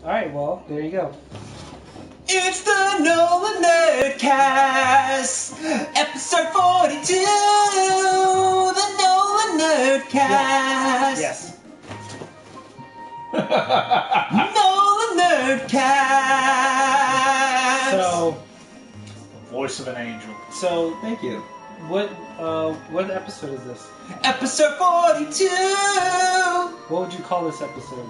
Alright, well, there you go. It's the NOLAnerdcast, episode 42, the NOLAnerdcast. Yes. NOLAnerdcast. So, Voice of an angel. so Thank you. what episode is this? Episode 42, What would you call this episode?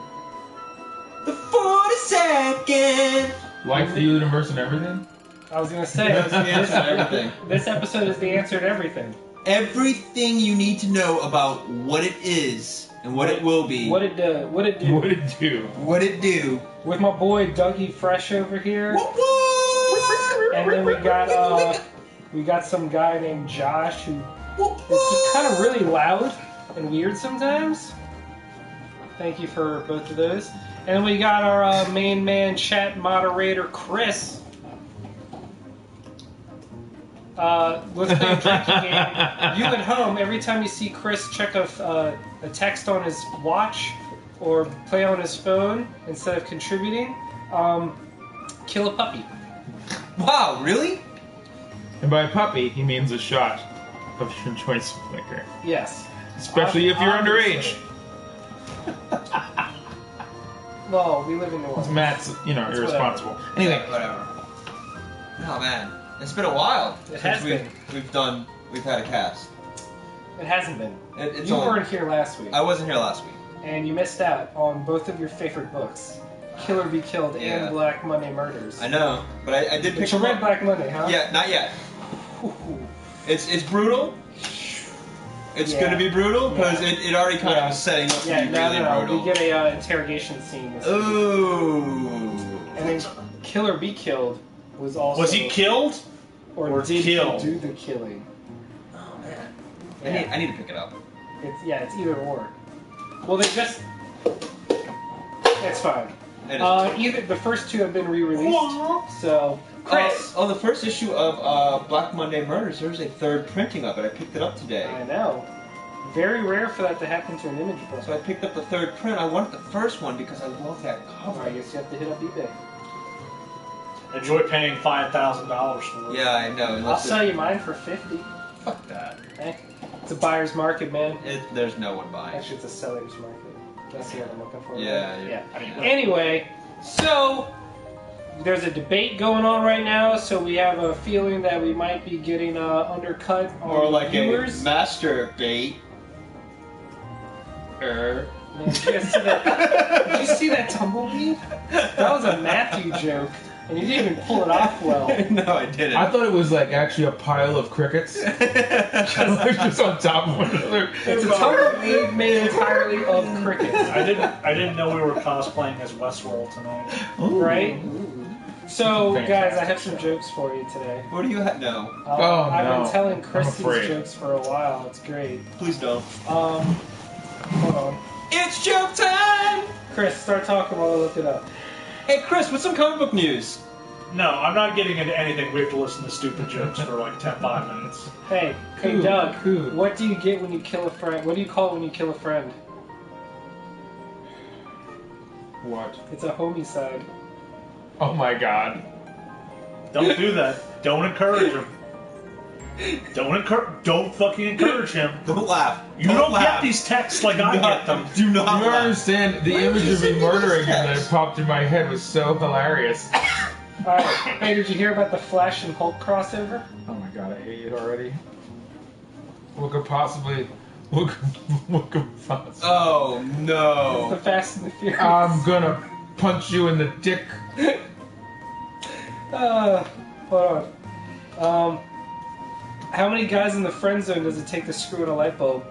the 42nd. Like the universe and everything? I was gonna say That's the answer to everything. this episode is the answer to everything. Everything you need to know about what it is and what it will be. What it do? What did it do? What it do. With my boy Dougie Fresh over here, What, what? and then we got some guy named Josh who What, is just kind of really loud and weird sometimes. Thank you for both of those. And then we got our main man chat moderator Chris. Let's play a drinking game. You at home, every time you see Chris check a text on his watch or play on his phone instead of contributing, kill a puppy. Wow, really? And by puppy, he means a shot of your choice of liquor. Yes. Especially if you're Obviously. underage. Well, we live in New Orleans. Matt's, It's irresponsible. Anyway, Whatever. Oh man, it's been a while It has since we've had a cast. It hasn't been. It's You only- weren't here last week, I wasn't here last week. and you missed out on both of your favorite books, Killer Be Killed Yeah. and Black Monday Murders. I know, but I did pick But you them read up. Black Monday, huh? Yeah, not yet. Ooh. It's brutal. It's Yeah. gonna be brutal because Yeah. it already kind Yeah. of was setting up to Yeah, be no, really no. brutal. We get a interrogation scene this week. Ooh. And then Killer Be Killed was also... Was he killed? Or did killed? he do the killing? Oh man. Yeah. I need to pick it up. It's either or. Well, they just... It's fine. It is. Either the first two have been re-released, so... Chris! The first issue of Black Monday Murders, there's a third printing of it. I picked it up today. I know. Very rare for that to happen to an image book. So I picked up the third print. I wanted the first one because I love that cover. I guess you have to hit up eBay. Enjoy paying $5,000 for it. Yeah, I know. I'll unless sell you mine for $50. Fuck that. Hey, it's a buyer's market, man. There's no one buying. Actually, it's a seller's market. That's the word I'm looking for. Yeah, right? yeah. I mean, Anyway, so there's a debate going on right now, so we have a feeling that we might be getting undercut on Or like viewers. a master bait. Man, did you guys see that? Did you see that tumbleweed? That was a Matthew joke, and you didn't even pull it off well. No, I didn't. I thought it was like actually a pile of crickets. Just on top of one another. It's a tumbleweed made entirely of crickets, I didn't know we were cosplaying as Westworld tonight. right? So, Fantastic. guys, I have some jokes for you today. What do you have? No. Oh, I've no. been telling Chris I'm these afraid. jokes for a while. It's great. Please don't. Hold on. It's joke time! Chris, start talking while I look it up. Hey, Chris, what's some comic book news? No, I'm not getting into anything. We have to listen to stupid jokes for like 5 minutes. Hey, Cool, Doug, cool. what do you get when you kill a friend? What do you call it when you kill a friend? What? It's a homicide. Oh my god. Don't do that. Don't encourage him. Don't fucking encourage him. Don't laugh. You don't laugh. get these texts like I get them. Do not You don't laugh. understand, the Why image would you of me say murdering him that text? popped in my head was so hilarious. Alright, hey, did you hear about the Flash and Hulk crossover? Oh my god, I hate it already. What could possibly... What could possibly... Oh, It's the no. Fast and the Furious. I'm gonna punch you in the dick. Hold on. How many guys in the friend zone does it take to screw in a light bulb?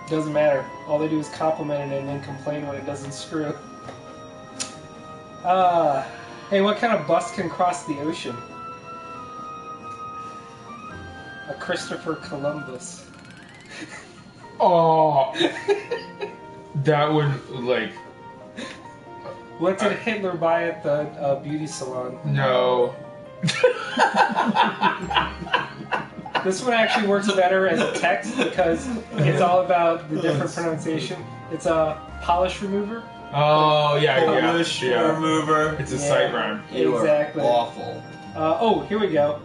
Doesn't matter. All they do is compliment it and then complain when it doesn't screw. Hey, what kind of bus can cross the ocean? A Christopher Columbus. Oh, that would, like, What did Hitler buy at the beauty salon? no. This one actually works better as a text because it's all about the different pronunciation. It's a polish remover. Oh, yeah. Polish remover. It's a sight rhyme. You Exactly. are awful. Oh, here we go.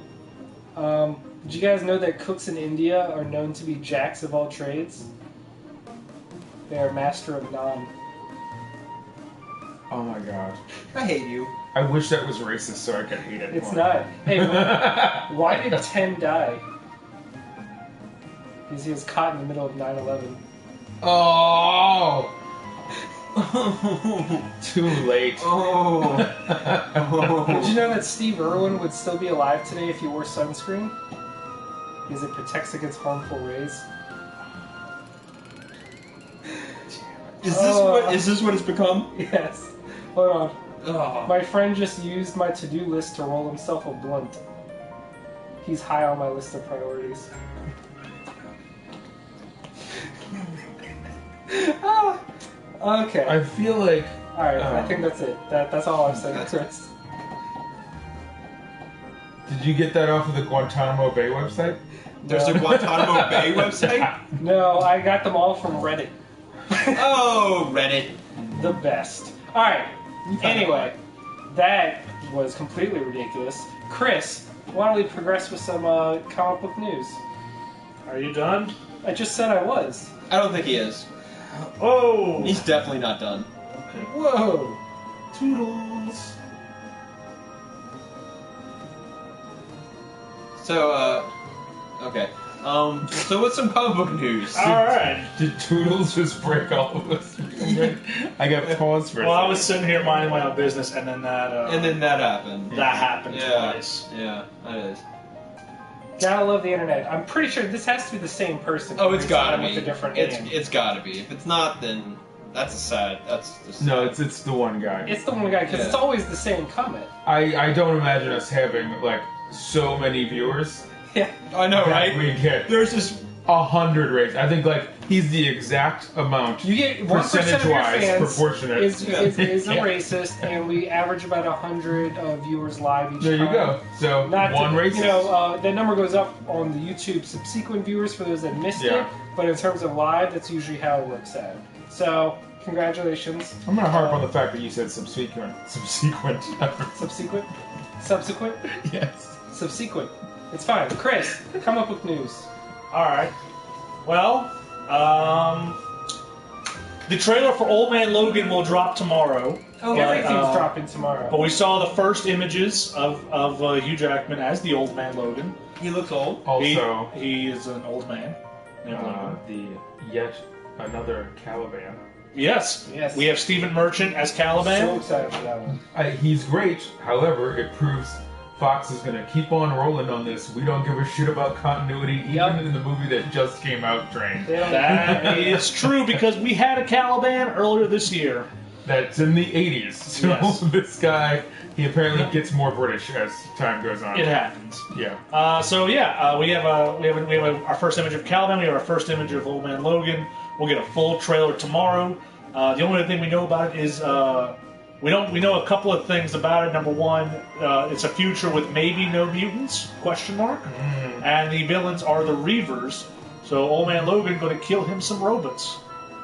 Did you guys know that cooks in India are known to be jacks of all trades? They are master of naan. Oh my god. I hate you. I wish that was racist so I could hate it It's more. not. Hey, why did 10 die? Because he was caught in the middle of 9/11. Oh! Too late. Oh. Did you know that Steve Irwin would still be alive today if he wore sunscreen? Because it protects against harmful rays. Is this what it's become? Yes. Hold on. Oh. My friend just used my to-do list to roll himself a blunt. He's high on my list of priorities. Okay. I feel like... Alright, I think that's it. That's all I'm saying, Chris. Did you get that off of the Guantanamo Bay website? There's a Guantanamo Bay website? No, I got them all from Reddit. Oh, Reddit. The best. Alright, anyway, that was completely ridiculous. Chris, why don't we progress with some comic book news? Are you done? I just said I was. I don't think he is. Oh! He's definitely not done. Okay. Whoa! Toodles. So, okay. So what's some comic book news? Alright. Did Toodles just break all of us? I got paused for a Well, I second. was sitting here minding my own business, and then that happened. that happened Yeah. twice. Yeah, that is. Gotta love the internet. I'm pretty sure this has to be the same person. Oh, it's gotta With be. a different name. It's gotta be. If it's not, then that's a sad. That's just No, it's the one guy. It's the one guy, because Yeah. it's always the same comment. I don't imagine us having, like, so many viewers. Yeah. I know, that right? We get There's this. 100 rates. I think, like, he's the exact amount. You get 1% of your percentage-wise fans proportionate. is a Yeah. racist, and we average about 100 viewers live each There time. you go. So, Not one to, racist. You know, that number goes up on the YouTube subsequent viewers for those that missed Yeah. it, but in terms of live, that's usually how it works out. So, congratulations. I'm going to harp on the fact that you said subsequent. Subsequent. Subsequent? Subsequent? Yes. Subsequent. It's fine. Chris, comic book news. Alright. Well, the trailer for Old Man Logan will drop tomorrow. Oh, But, everything's dropping tomorrow. But we saw the first images of Hugh Jackman as the Old Man Logan. He looks old. Also, He is an old man. named Logan. the yet another Caliban. Yes. Yes. We have Stephen Merchant as So Caliban. excited for that one. He's great. However, it proves Fox is going to keep on rolling on this. We don't give a shit about continuity, even Yep. in the movie that just came out train. They don't That is true because we had a Caliban earlier this year. That's in the 80s. So Yes. this guy, he apparently gets more British as time goes on. It happens. Yeah. We have our first image of Caliban. We have our first image of Old Man Logan. We'll get a full trailer tomorrow. The only thing we know about it is we know a couple of things about it. Number one, it's a future with maybe no mutants? ? And the villains are the Reavers. So Old Man Logan going to kill him some robots.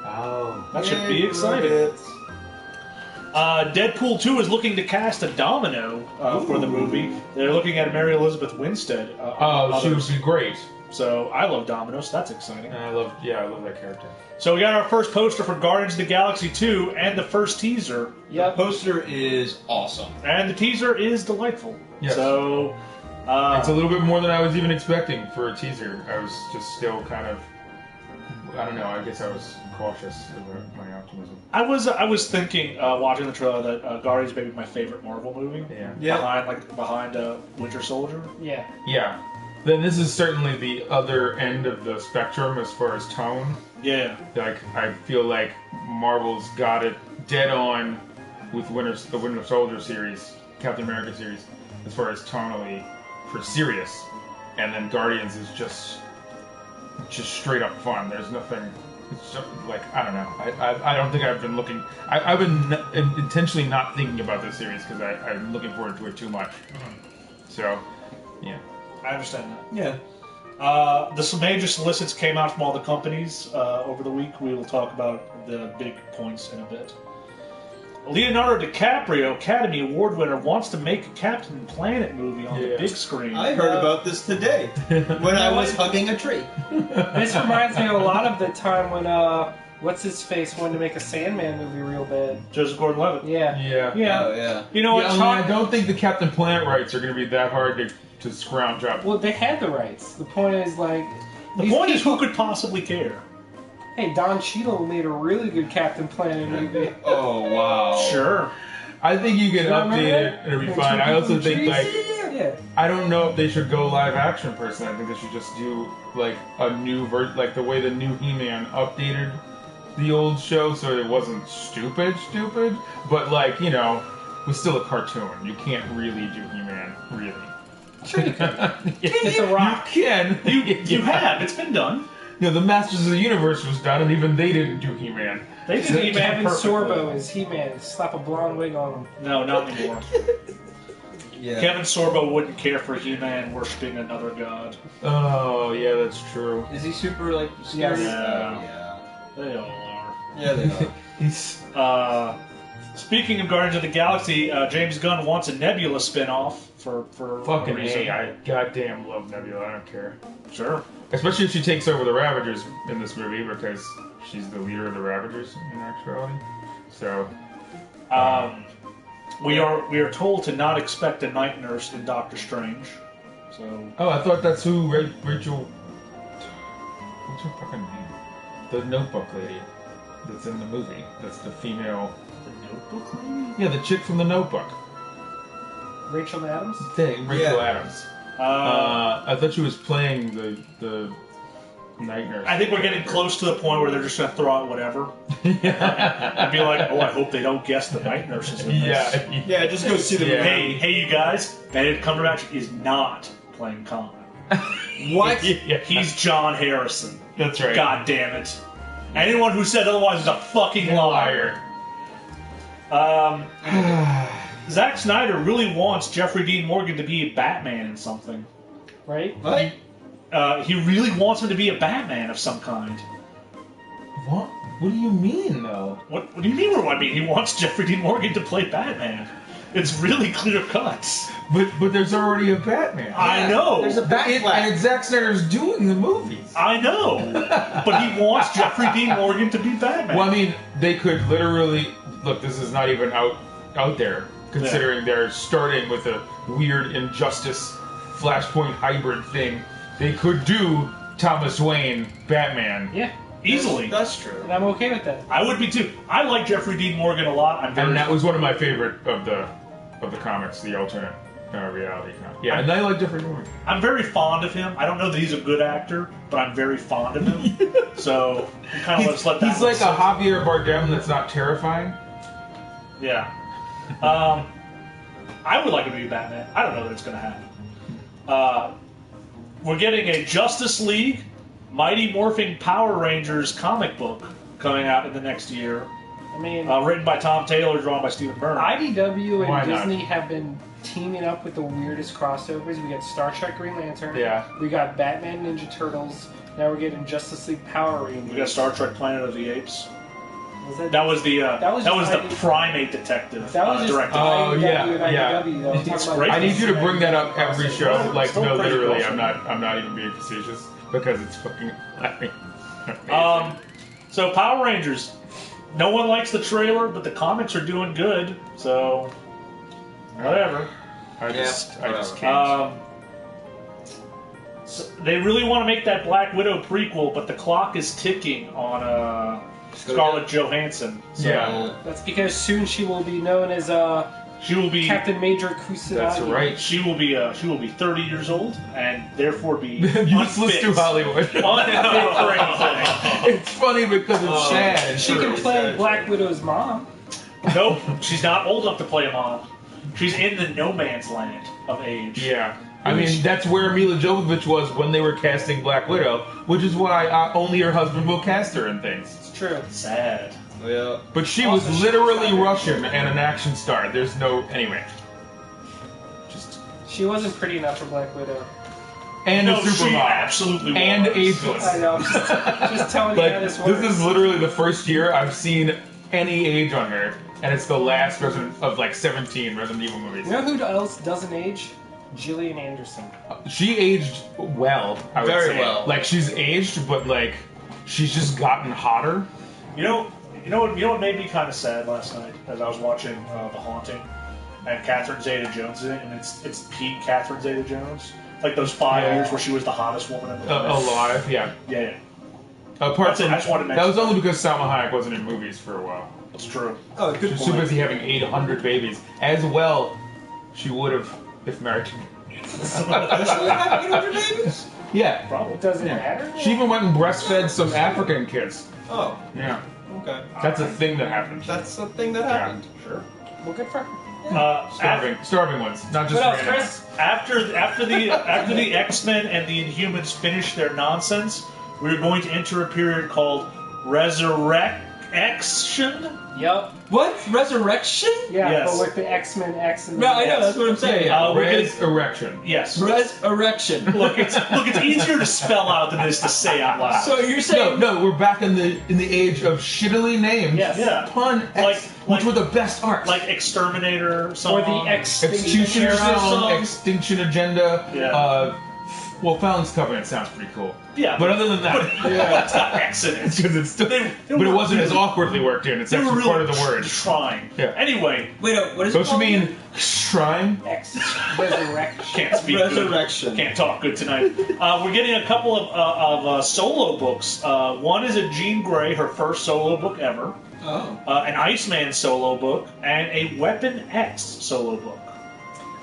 Oh. That should be exciting. Deadpool 2 is looking to cast a Domino for the movie. They're looking at Mary Elizabeth Winstead. She would be great. So I love Domino, so that's exciting. And I love that character. So we got our first poster for Guardians of the Galaxy 2 and the first teaser. Yep. The poster is awesome. And the teaser is delightful. Yes. So It's a little bit more than I was even expecting for a teaser. I was just still kind of, I don't know, I guess I was cautious about my optimism. I was thinking watching the trailer that Guardians may be my favorite Marvel movie. Yeah. Behind Winter Soldier. Yeah. Yeah. Then this is certainly the other end of the spectrum as far as tone. Yeah. Like, I feel like Marvel's got it dead on with the Winter Soldier series, Captain America series, as far as tonally for serious. And then Guardians is just straight up fun. There's nothing. It's just, like, I don't know. I don't think I've been looking. I've been intentionally not thinking about this series because I'm looking forward to it too much. So, yeah. I understand that. Yeah. The major solicits came out from all the companies over the week. We will talk about the big points in a bit. Leonardo DiCaprio, Academy Award winner, wants to make a Captain Planet movie on the big screen. I heard about this today when I was hugging a tree. This reminds me of a lot of the time when what's his face wanted to make a Sandman movie real bad. Joseph Gordon-Levitt. Yeah. Yeah. Oh, yeah. You know what? Yeah, I don't think the Captain Planet rights are going to be that hard to scrounge up. Well, they had the rights. The point is, like... The point is, who could possibly care? Hey, Don Cheadle made a really good Captain Planet movie. Oh, wow. Sure. I think you can Remember update that? it and it'll be fine. I also think, like... Yeah. I don't know if they should go live action personally. I think they should just do, like, a new version, like the way the new He-Man updated the old show so it wasn't stupid, but, like, you know, it was still a cartoon. You can't really do He-Man, really. Sure you can. It's a rock. You can. You have. It's been done. You know, the Masters of the Universe was done, and even they didn't do He-Man. They did He-Man Kevin perfectly. Sorbo is He-Man. Slap a blonde wig on him. No, not anymore. Yeah. Kevin Sorbo wouldn't care for He-Man worshipping another god. Oh, yeah, that's true. Is he super, like, Yes. scary? Yeah. They all are. Yeah, they are. He's... Speaking of Guardians of the Galaxy, James Gunn wants a Nebula spin-off for Fucking a reason. A, I goddamn love Nebula, I don't care. Sure. Especially if she takes over the Ravagers in this movie, because she's the leader of the Ravagers in actuality. So... We are told to not expect a night nurse in Doctor Strange. So Oh, I thought that's who Rachel... What's her fucking name? The Notebook lady that's in the movie. That's the female... the Notebook lady? Yeah, the chick from the Notebook. Rachel Adams? Rachel Yeah. Adams. I thought she was playing the night nurse. I think we're getting close to the point where they're just gonna throw out whatever yeah. and be like, "Oh, I hope they don't guess the night nurse is in this." Yeah. Yeah, just go see the Yeah. movie. Hey, you guys! Benedict Cumberbatch is not playing Khan. What? Yeah. He's John Harrison. That's right. God damn it! Anyone who said otherwise is a fucking liar. Zack Snyder really wants Jeffrey Dean Morgan to be a Batman in something. Right? What? He really wants him to be a Batman of some kind. What? What do you mean, though? What do you mean? What do I mean? He wants Jeffrey Dean Morgan to play Batman. It's really clear cut. But there's already a Batman. I know. There's a backlash. And Zack Snyder's doing the movies. I know. But he wants Jeffrey Dean Morgan to be Batman. Well, I mean, they could literally... Look, this is not even out there, considering they're starting with a weird Injustice Flashpoint hybrid thing. They could do Thomas Wayne Batman. Yeah. Easily. That's true. And I'm okay with that. I would be too. I like Jeffrey Dean Morgan a lot. And that was one of my favorite of the comics, the alternate reality comic. Yeah, and I like Jeffrey Morgan. I'm very fond of him. I don't know that he's a good actor, but I'm very fond of him. So kind of let's let that. He's like a Javier Bardem that's not terrifying. Yeah. I would like him to be Batman. I don't know that it's going to happen. We're getting a Justice League Mighty Morphing Power Rangers comic book coming out in the next year. I mean, Written by Tom Taylor, drawn by Stephen Byrne. IDW Why and not? Disney have been teaming up with the weirdest crossovers. We got Star Trek Green Lantern. Yeah. We got Batman Ninja Turtles. Now we're getting Justice League Power Rangers. We got Star Trek Planet of the Apes. Was That was the That was the IDW. primate detective That was just directed. Oh, IDW yeah, and yeah. IDW, though. I'm talking It's about great. I need you to Disney bring that up every show. Still- Like, still no, pretty literally, awesome. I'm not even being facetious because it's fucking amazing. So Power Rangers. No one likes the trailer, but the comics are doing good. So whatever. I just whatever. can't. So they really want to make that Black Widow prequel, but the clock is ticking on Scarlett Johansson. So Yeah. That's because soon she will be known as she will be Captain Major Kusanagi. That's right. she will be 30 years old and therefore be Useless unfit. to Hollywood. Unfit for anything. It's funny because it's sad. and She true. can play Black Widow's mom. Nope, she's not old enough to play a mom. She's in the no man's land of age. Yeah. I mean, that's where Mila Jovovich was when they were casting Black Widow, which is why only her husband will cast her in things. It's true. Sad. Yeah. But she Also, was she literally was Russian and an action star. There's no... Anyway. Just... She wasn't pretty enough for Black Widow. and No, a she supermodel. absolutely And was. ageless. I know. Just telling you Like, how this works. this is literally the first year I've seen any age on her, and it's the last Resident of like 17 Resident Evil movies. You know who else doesn't age? Gillian Anderson. She aged well, I would Very say. well. Like, she's aged, but like, she's just gotten hotter. You know what made me kind of sad last night as I was watching The Haunting, and Catherine Zeta-Jones in it, and it's peak Catherine Zeta-Jones, like those 5 Yeah. years where she was the hottest woman in the world. Alive, yeah. Yeah, Apart That's it, from I just wanted to that mention was only because Salma Hayek wasn't in movies for a while. it's true. Oh, good She's too point. busy having 800 babies. As well, she would have if married. Does she have 800 babies? Yeah. Probably. Does it Yeah. matter? She even went and breastfed some African kids. Oh, Yeah. okay. That's a thing that happened. That's a thing that happened. Sure. Well, good for her. Starving ones, not just What else, random Chris? After the X-Men and the Inhumans finish their nonsense, we're going to enter a period called Resurrection. Yep. What? Resurrection? Yeah, Yes. but with the X-Men X and No, I know, that's what I'm ones. saying. Yeah, we're res erection. Yes. Resurrection. Look, it's easier to spell out than it is to say out loud. So you're saying No, we're back in the age of shittily named Yes. Yeah. pun X, which were the best arts. like Exterminator song. or the Executioner Extinction Song, Song. Extinction Agenda. Yeah. Well, Fallon's Covenant sounds pretty cool. Yeah. But other than that, It's got X in it. because it's still, They but it were wasn't as really- awkwardly worked in. It's They were actually really part of the word. trying. Yeah. Anyway, Wait, what is it Don't you called mean again? shrine? X Resurrection. can't speak. good. Resurrection. Can't talk good tonight. We're getting a couple of solo books. One is a Jean Grey, her first solo book ever. Oh. An Iceman solo book, and a Weapon X solo book.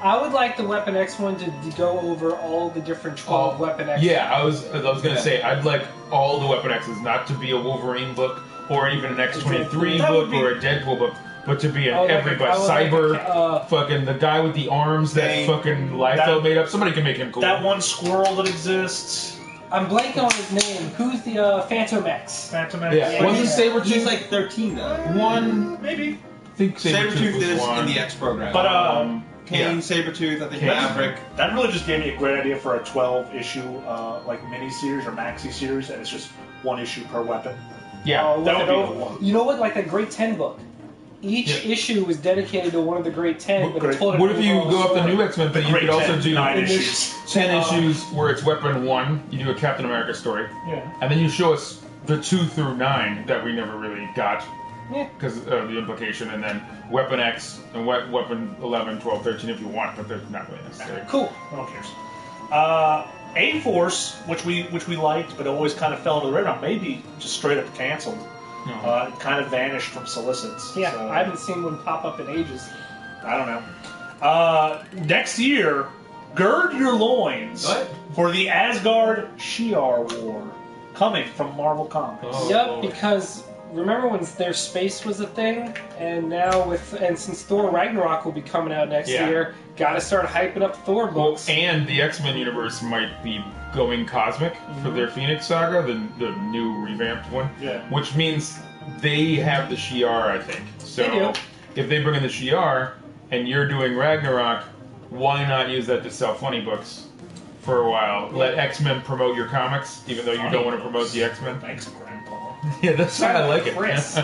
I would like the Weapon X one to go over all the different 12 Weapon X. Yeah, I was gonna Yeah. say I'd like all the Weapon X's not to be a Wolverine book or even an X-23 That would book be- or a Deadpool book, but to be an Oh, like everybody I would like cyber fucking the guy with the arms that Dang. fucking Liefeld That- made up. Somebody can make him cool. That one squirrel that exists. I'm blanking on his name. Who's the Phantom X? Phantom X. Yeah, Yeah. wasn't Sabretooth He's like 13 though. one? Maybe. I think Sabretooth Sabretooth was is one. in the X program. But Kane, yeah. Sabretooth, I think Kane. Maverick. that really just gave me a great idea for a 12-issue like mini-series or maxi-series, and it's just one issue per weapon. Yeah, Oh, that look would it be over. the one. You know what? Like a Great 10 book. Each Yeah. issue was dedicated to one of the Great 10, but Great- it told an what if you overall go up the story. new X-Men thing? You Great could also 10, do 9 in this- issues. 10 issues where it's Weapon 1. You do a Captain America story, Yeah. and then you show us the 2 through 9 that we never really got. Yeah. Because of the implication, and then Weapon X and Weapon 11, 12, 13 if you want, but they're not really necessary. Cool. No one cares. A-Force, which we liked, but always kind of fell into the radar, maybe just straight up canceled. No. It kind of vanished from solicits. Yeah, so, I haven't seen one pop up in ages. I don't know. Next year, gird your loins What? for the Asgard Shi'ar War, coming from Marvel Comics. Oh, Yep, Lord. because remember when their space was a thing, and now since Thor Ragnarok will be coming out next Yeah. year, gotta start hyping up Thor Well, books. and the X-Men universe might be going cosmic for their Phoenix Saga, the new revamped one. Yeah. Which means they have the Shi'ar, I think. So They do. if they bring in the Shi'ar and you're doing Ragnarok, why not use that to sell funny books for a while? Let X-Men promote your comics, even though you don't want to promote the X-Men. Thanks, Grandpa. Yeah, that's why I like it. Chris.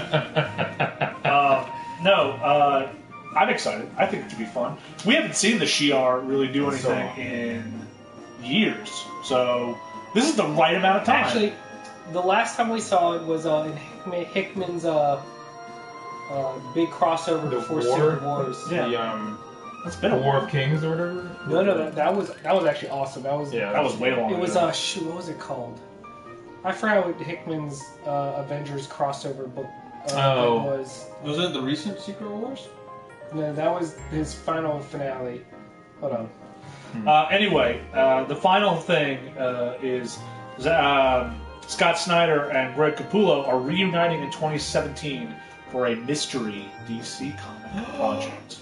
I'm excited. I think it should be fun. We haven't seen the Shi'ar really do So- anything in years, so this is the right amount of time. Actually, the last time we saw it was in Hickman's big crossover The before war? Secret Wars. Yeah. The it's been a War while. of Kings or whatever. No, that was actually awesome. That was Yeah, That was way long. It was ago. what was it called? I forgot what Hickman's Avengers crossover book Oh. was. Was it the recent Secret Wars? No, that was his final finale. Hold on. Anyway, the final thing is Scott Snyder and Greg Capullo are reuniting in 2017 for a mystery DC comic project.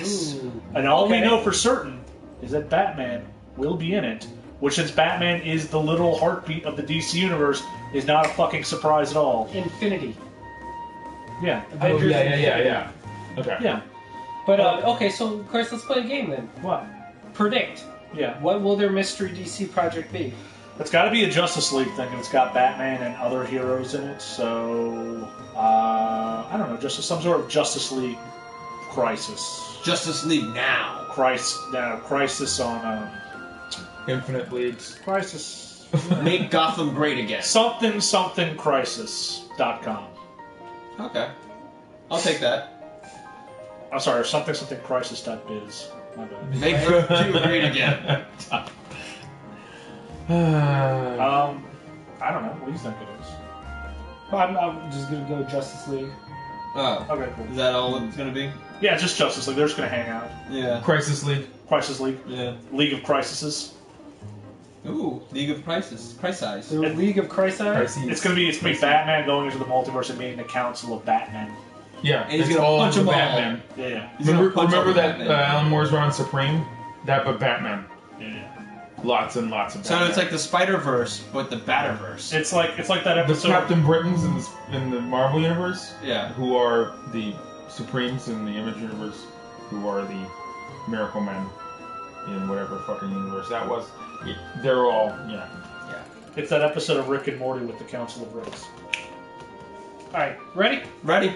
Ooh. And all we Okay. know for certain is that Batman will be in it, which, since Batman is the little heartbeat of the DC universe, is not a fucking surprise at all. Infinity. Yeah. Oh, Avengers Infinity. yeah. Okay. Yeah. But okay, so Chris, let's play a game then. What? Predict Yeah. What will their mystery DC project be? It's got to be a Justice League thing, and it's got Batman and other heroes in it. So I don't know, just some sort of Justice League crisis. Justice League now. Crisis on Infinite Leagues. Crisis. Make Gotham great again. something crisis.com. Okay. I'll take that. I'm sorry, something crisis.biz. My bad. Make Earth 2 great again. I don't know. What do you think it is? I'm just gonna go Justice League. Oh. Okay, cool. Is that all it's going to be? Yeah, just Justice League. They're just gonna hang out. Yeah. Crisis League. Crisis League. Yeah. League of Crises. Ooh, League of Crisis. Crisis. The League of Crisis. It's gonna be Batman going into the multiverse and meeting the Council of Batman. Yeah, And he's it's gonna all punch under them all. Batman. Yeah. He's gonna punch all Remember the that Batman. Alan Moore's run Supreme? That, but Batman. Yeah. Lots and lots of So Batman. it's like the Spider-Verse, but the Batterverse. It's like that the episode. Captain Britons in the Marvel Universe, Yeah. who are the Supremes in the Image Universe, who are the Miracle Men in whatever fucking universe that was. They're all, yeah. It's that episode of Rick and Morty with the Council of Ricks. Alright, ready? Ready?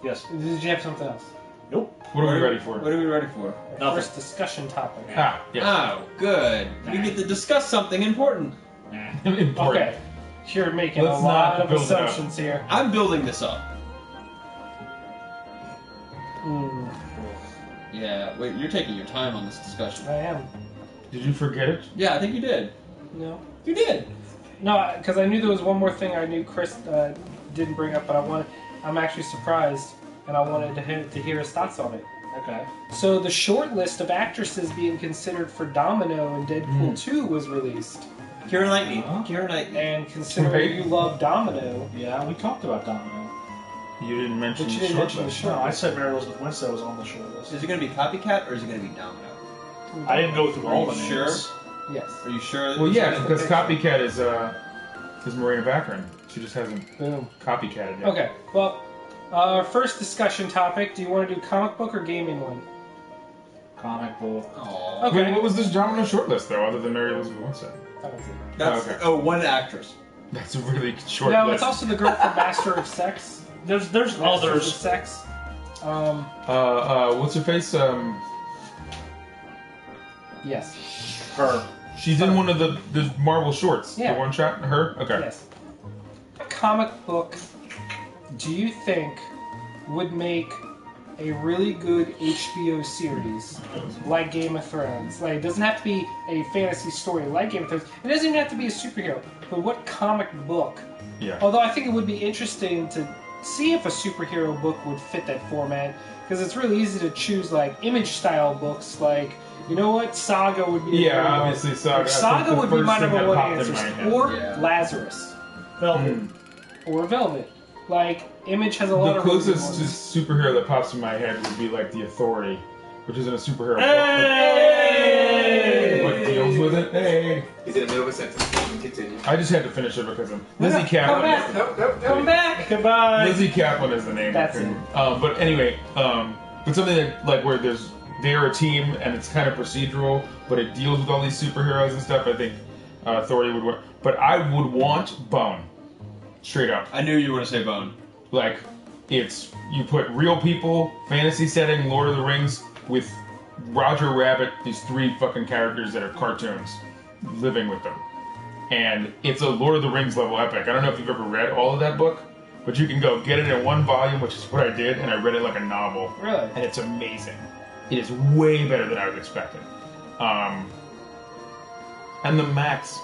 Yes. Did you have something else? Nope. What are we ready for? What are we ready for? Our Nothing. first discussion topic. Ah, yes. Oh, good. We get to discuss something important. Important. Okay. You're making Let's a lot not of build it up. assumptions here. I'm building this up. Hmm. Yeah, wait, you're taking your time on this discussion. I am. Did you forget it? Yeah, I think you did. No. You did. No, because I knew there was one more thing I knew Chris didn't bring up, but I'm actually surprised, and I wanted to hear his thoughts on it. Okay. So the short list of actresses being considered for Domino in Deadpool 2 was released. Keira Knightley. Huh? Keira Knightley. And considering you love Domino, Yeah, we talked about Domino. You didn't mention but you the didn't short mention the list. short No, I list. said Mary Elizabeth Winstead was on the short list. Is it going to be Copycat or is it going to be Domino? I didn't go through Are all you the names. sure? Yes. Are you sure? Well, yeah, It's gonna because be- Copycat is Marina Baccarin. She just hasn't Boom. copycatted yet. Okay, well, our first discussion topic, do you want to do comic book or gaming one? Comic book. Aw. Okay. Wait, what was this Domino short list, though, other than Mary Elizabeth Winstead? That was it. That's Okay. one actress. That's a really short No, list. it's also the girl from Master of Sex. There's Masters of others. Sex. What's her face? Yes. Her. She's in one of the Marvel shorts. Yeah. The one shot? Her? Okay. Yes. A comic book, do you think, would make a really good HBO series like Game of Thrones? Like, it doesn't have to be a fantasy story like Game of Thrones. It doesn't even have to be a superhero. But what comic book? Yeah. Although I think it would be interesting to see if a superhero book would fit that format, because it's really easy to choose like image style books. Like, you know what, Saga would be. Yeah, the one. obviously Saga. Like, I Saga think the would be first my thing number that one popped in answer, my head. or Yeah. Lazarus, Velvet. or Velvet. Like, Image has a lot The of really good closest to ones. superhero that pops in my head would be like The Authority, which isn't a superhero Hey! book, but deals with it. Hey! He's in the middle of a sentence. Continue. I just had to finish it because of Lizzie Come Kaplan. back. Nope. Come back. Goodbye. Lizzie Kaplan is the name. That's it. But anyway, but something that like where they're a team and it's kind of procedural, but it deals with all these superheroes and stuff. I think Authority would work. But I would want Bone, straight up. I knew you were going to say Bone. Like, it's you put real people, fantasy setting, Lord of the Rings, with Roger Rabbit, these three fucking characters that are cartoons, living with them. And it's a Lord of the Rings level epic. I don't know if you've ever read all of that book, but you can go get it in one volume, which is what I did, and I read it like a novel. Really? And it's amazing. It is way better than I was expecting. And the Max,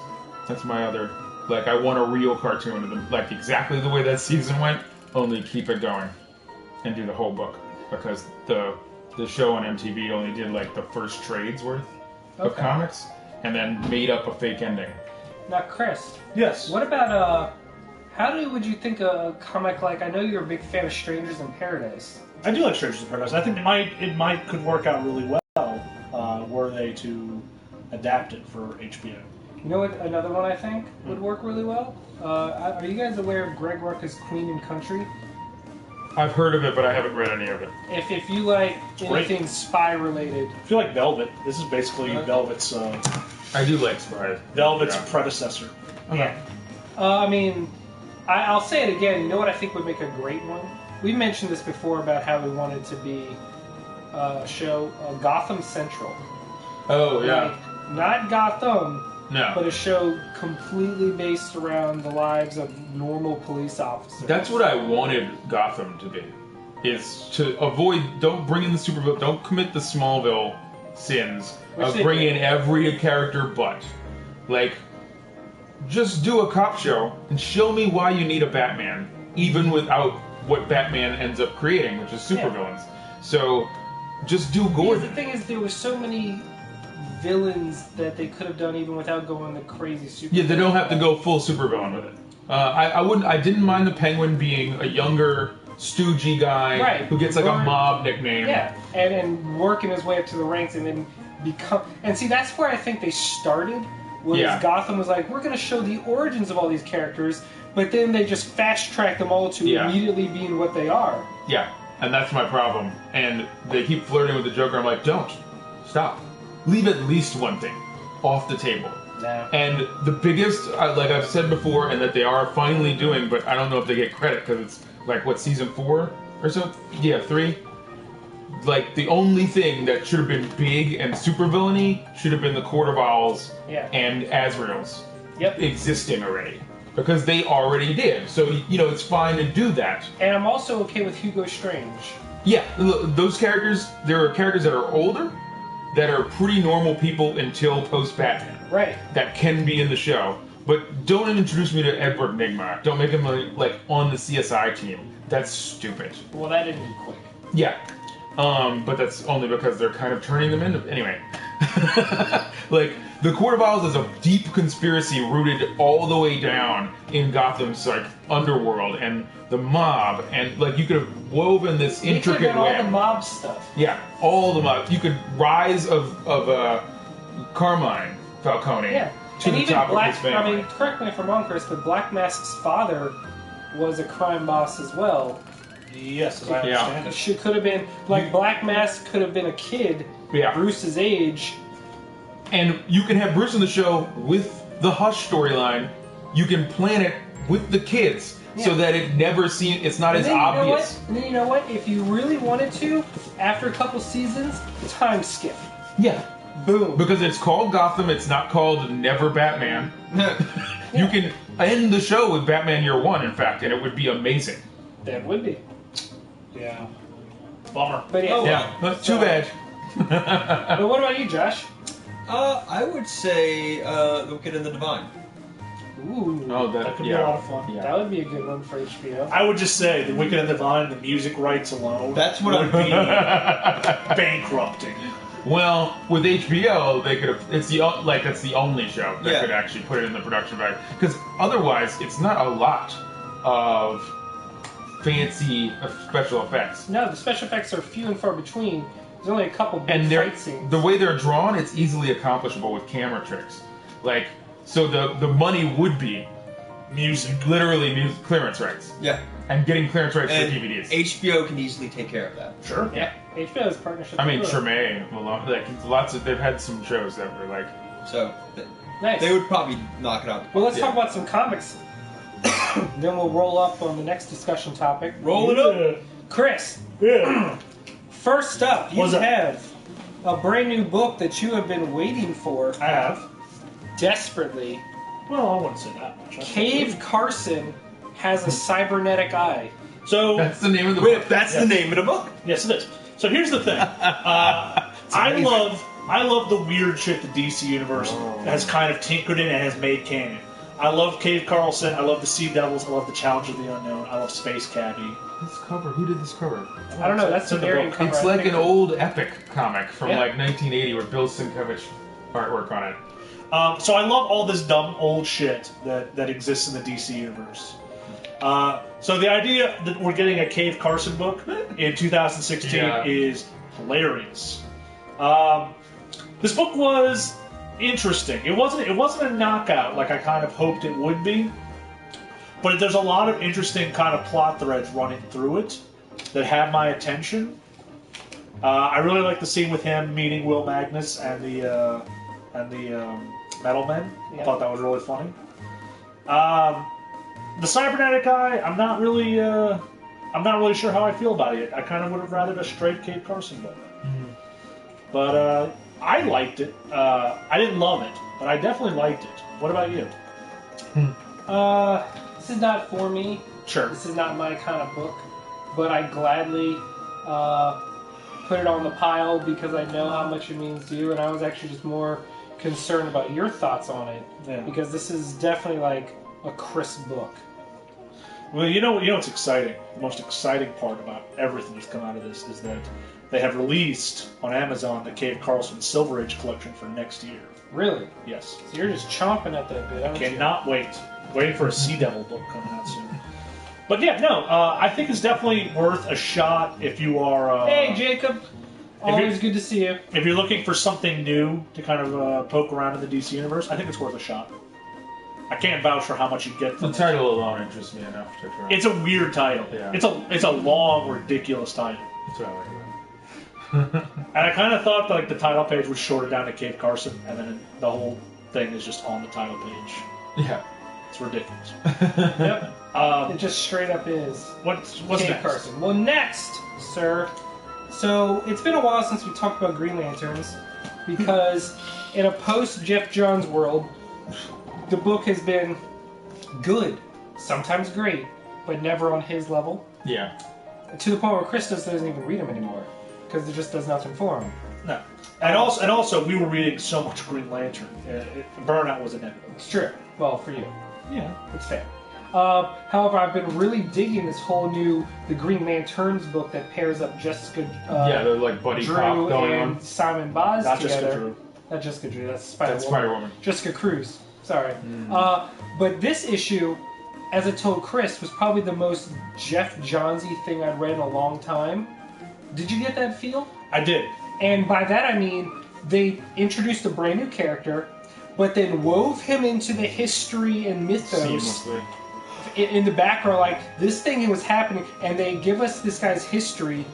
that's my other, like, I want a real cartoon of them, like exactly the way that season went, only keep it going and do the whole book, because the show on MTV only did like the first trade's worth of Okay. comics, and then made up a fake ending. Now, Chris, Yes. what about would you think a comic like? I know you're a big fan of Strangers in Paradise. I do like Strangers in Paradise. I think it could work out really well were they to adapt it for HBO. You know what? Another one I think would work really well. Are you guys aware of Greg Rucka's Queen and Country? I've heard of it, but I haven't read any of it. If you like great. anything spy related, If you like Velvet, this is basically Velvet's I do like spies. Velvet's Yeah. predecessor. yeah. I mean, I'll say it again. You know what I think would make a great one? We mentioned this before about how we wanted to be a show, Gotham Central. Oh yeah. Like, not Gotham, No. but a show completely based around the lives of normal police officers. That's what I wanted Gotham to be. Is to avoid, don't bring in the Superville, don't commit the Smallville sins Which of they bringing did. in every character but. Like, just do a cop show and show me why you need a Batman, even without what Batman ends up creating, which is supervillains. So, just do Because Gordon. the thing is, there were so many villains that they could have done even without going the crazy super. Yeah, they don't have to go full supervillain with it. I didn't mind the Penguin being a younger, stoogey guy Right. who gets like a Or- mob nickname. Yeah, and working his way up to the ranks and then become. And see, that's where I think they started. Was Yeah. Gotham was like, we're going to show the origins of all these characters, but then they just fast track them all to Yeah. immediately being what they are. Yeah, and that's my problem. And they keep flirting with the Joker. I'm like, don't. Stop. Leave at least one thing off the table. Nah. And the biggest, like I've said before, and that they are finally doing, but I don't know if they get credit because it's like, what, season 4 or so? Yeah, 3? Like, the only thing that should have been big and super villainy should have been the Court of Owls Yeah. and Azrael's Yep. existing already. Because they already did. So, you know, it's fine to do that. And I'm also okay with Hugo Strange. Yeah, those characters, there are characters that are older, that are pretty normal people until post-Batman, Right. that can be in the show. But don't introduce me to Edward Nygma. Don't make him like on the CSI team. That's stupid. Well, that ended quick. Yeah. But that's only because they're kind of turning them into... Anyway. Like, the Court of Owls is a deep conspiracy rooted all the way down in Gotham's, like, underworld and the mob. And, like, you could have woven this They could intricate have done all web. the mob stuff. Yeah, all the mob. You could rise of Carmine Falcone Yeah. to And the even top Black, of his family. I mean, correct me if I'm wrong, Chris, but Black Mask's father was a crime boss as well. Yes, as I Yeah. understand it. She could have been, like, Black Mask could have been a kid, Yeah. Bruce's age. And you can have Bruce in the show with the Hush storyline. You can plan it with the kids so Yeah. that it never seems, it's not And as then, obvious. You know what? And then you know what? If you really wanted to, after a couple seasons, time skip. Yeah. Boom. Because it's called Gotham, it's not called Never Batman. You can end the show with Batman Year One, in fact, and it would be amazing. That would be. Yeah. Bummer. But yeah. Oh, Yeah, but too bad. But what about you, Josh? I would say The Wicked and the Divine. Ooh. Oh, That could be a lot of fun. That would be a good one for HBO. I would just say The Wicked and the Divine, the music rights alone. That's what would I'm be bankrupting. Well, with HBO, they could have. It's the that's the only show that Yeah. could actually put it in the production value. Because otherwise, it's not a lot of fancy special effects. No, the special effects are few and far between. There's only a couple big And they're, fight scenes. the way they're drawn, it's easily accomplishable with camera tricks. Like, so the money would be Music. literally clearance rights Yeah. and getting clearance rights And for DVDs. HBO can easily take care of that. Sure. Yeah, HBO's partnership. I mean, with Treme, like lots of they've had some shows that were like, So Nice. they would probably knock it out. Well, let's Yeah. talk about some comics. Then we'll roll up on the next discussion topic. Roll it up. Chris, Yeah. first up, you What's up? have a brand new book that you have been waiting for I have. desperately. Well, I wouldn't say that much. Cave Carson has a cybernetic eye. So, that's the name of the Wait, book. that's the name of the book. yes, it is. So here's the thing. amazing. I love the weird shit the DC Universe has kind of tinkered in and has made canon. I love Cave Carlson. I love the Sea Devils. I love the Challenge of the Unknown. I love Space Cabbie. This cover, who did this cover? I don't know. That's the in the variant book. cover. It's I like think. an old epic comic from Yeah. like 1980 with Bill Sienkiewicz artwork on it. So I love all this dumb old shit that exists in the DC universe. So the idea that we're getting a Cave Carson book in 2016 Yeah. is hilarious. This book was interesting. It wasn't a knockout like I kind of hoped it would be, but there's a lot of interesting kind of plot threads running through it. that have my attention. I really like the scene with him meeting Will Magnus and the Metal Men. I thought that was really funny. The cybernetic guy, I'm not really sure how I feel about it. I kind of would have rather a straight Kate Carson book. But I liked it. I didn't love it, but I definitely liked it. What about you? This is not for me. Sure. This is not my kind of book, but I gladly put it on the pile because I know how much it means to you, and I was actually just more concerned about your thoughts on it, because this is definitely like a Chris book. Well, you know what's exciting? The most exciting part about everything that's come out of this is that they have released on Amazon the Cave Carlson Silver Age collection for next year. Really? Yes. So you're just chomping at that bit, aren't you? Cannot wait. Waiting for a Sea Devil book coming out soon. But yeah, no, I think it's definitely worth a shot if you are... hey, Jacob! Always good to see you. If you're looking for something new to kind of poke around in the DC universe, I think it's worth a shot. I can't vouch for how much you get from The title alone interests me enough to try. It's a weird title. Yeah. It's a long, ridiculous title. That's what I like about it. And I kind of thought that, like, the title page was shorted down to Cave Carson, and then the whole thing is just on the title page. Yeah. It's ridiculous. Yep. It just straight up is. What's Kate next? Carson. Well, next, sir. So it's been a while since we talked about Green Lanterns, because in a post-Jeff Johns world, the book has been good, sometimes great, but never on his level. Yeah. To the point where Chris doesn't even read them anymore, because it just does nothing for him. No. And also, we were reading so much Green Lantern. Burnout was inevitable. It's true. Well, for you. Yeah. It's fair. However, I've been really digging this whole new The Green Lanterns book that pairs up Jessica Yeah, the like buddy Drew cop going and on. Simon Baz Not together. Jessica Drew. Not Jessica Drew, that's Spider-Woman. That's Spider-Woman. Jessica Cruz. Sorry. But this issue, as I told Chris, was probably the most Jeff Johnsy thing I'd read in a long time. Did you get that feel? I did. And by that I mean they introduced a brand new character, but then wove him into the history and mythos Seamlessly. in the background. Like, this thing was happening, and they give us this guy's history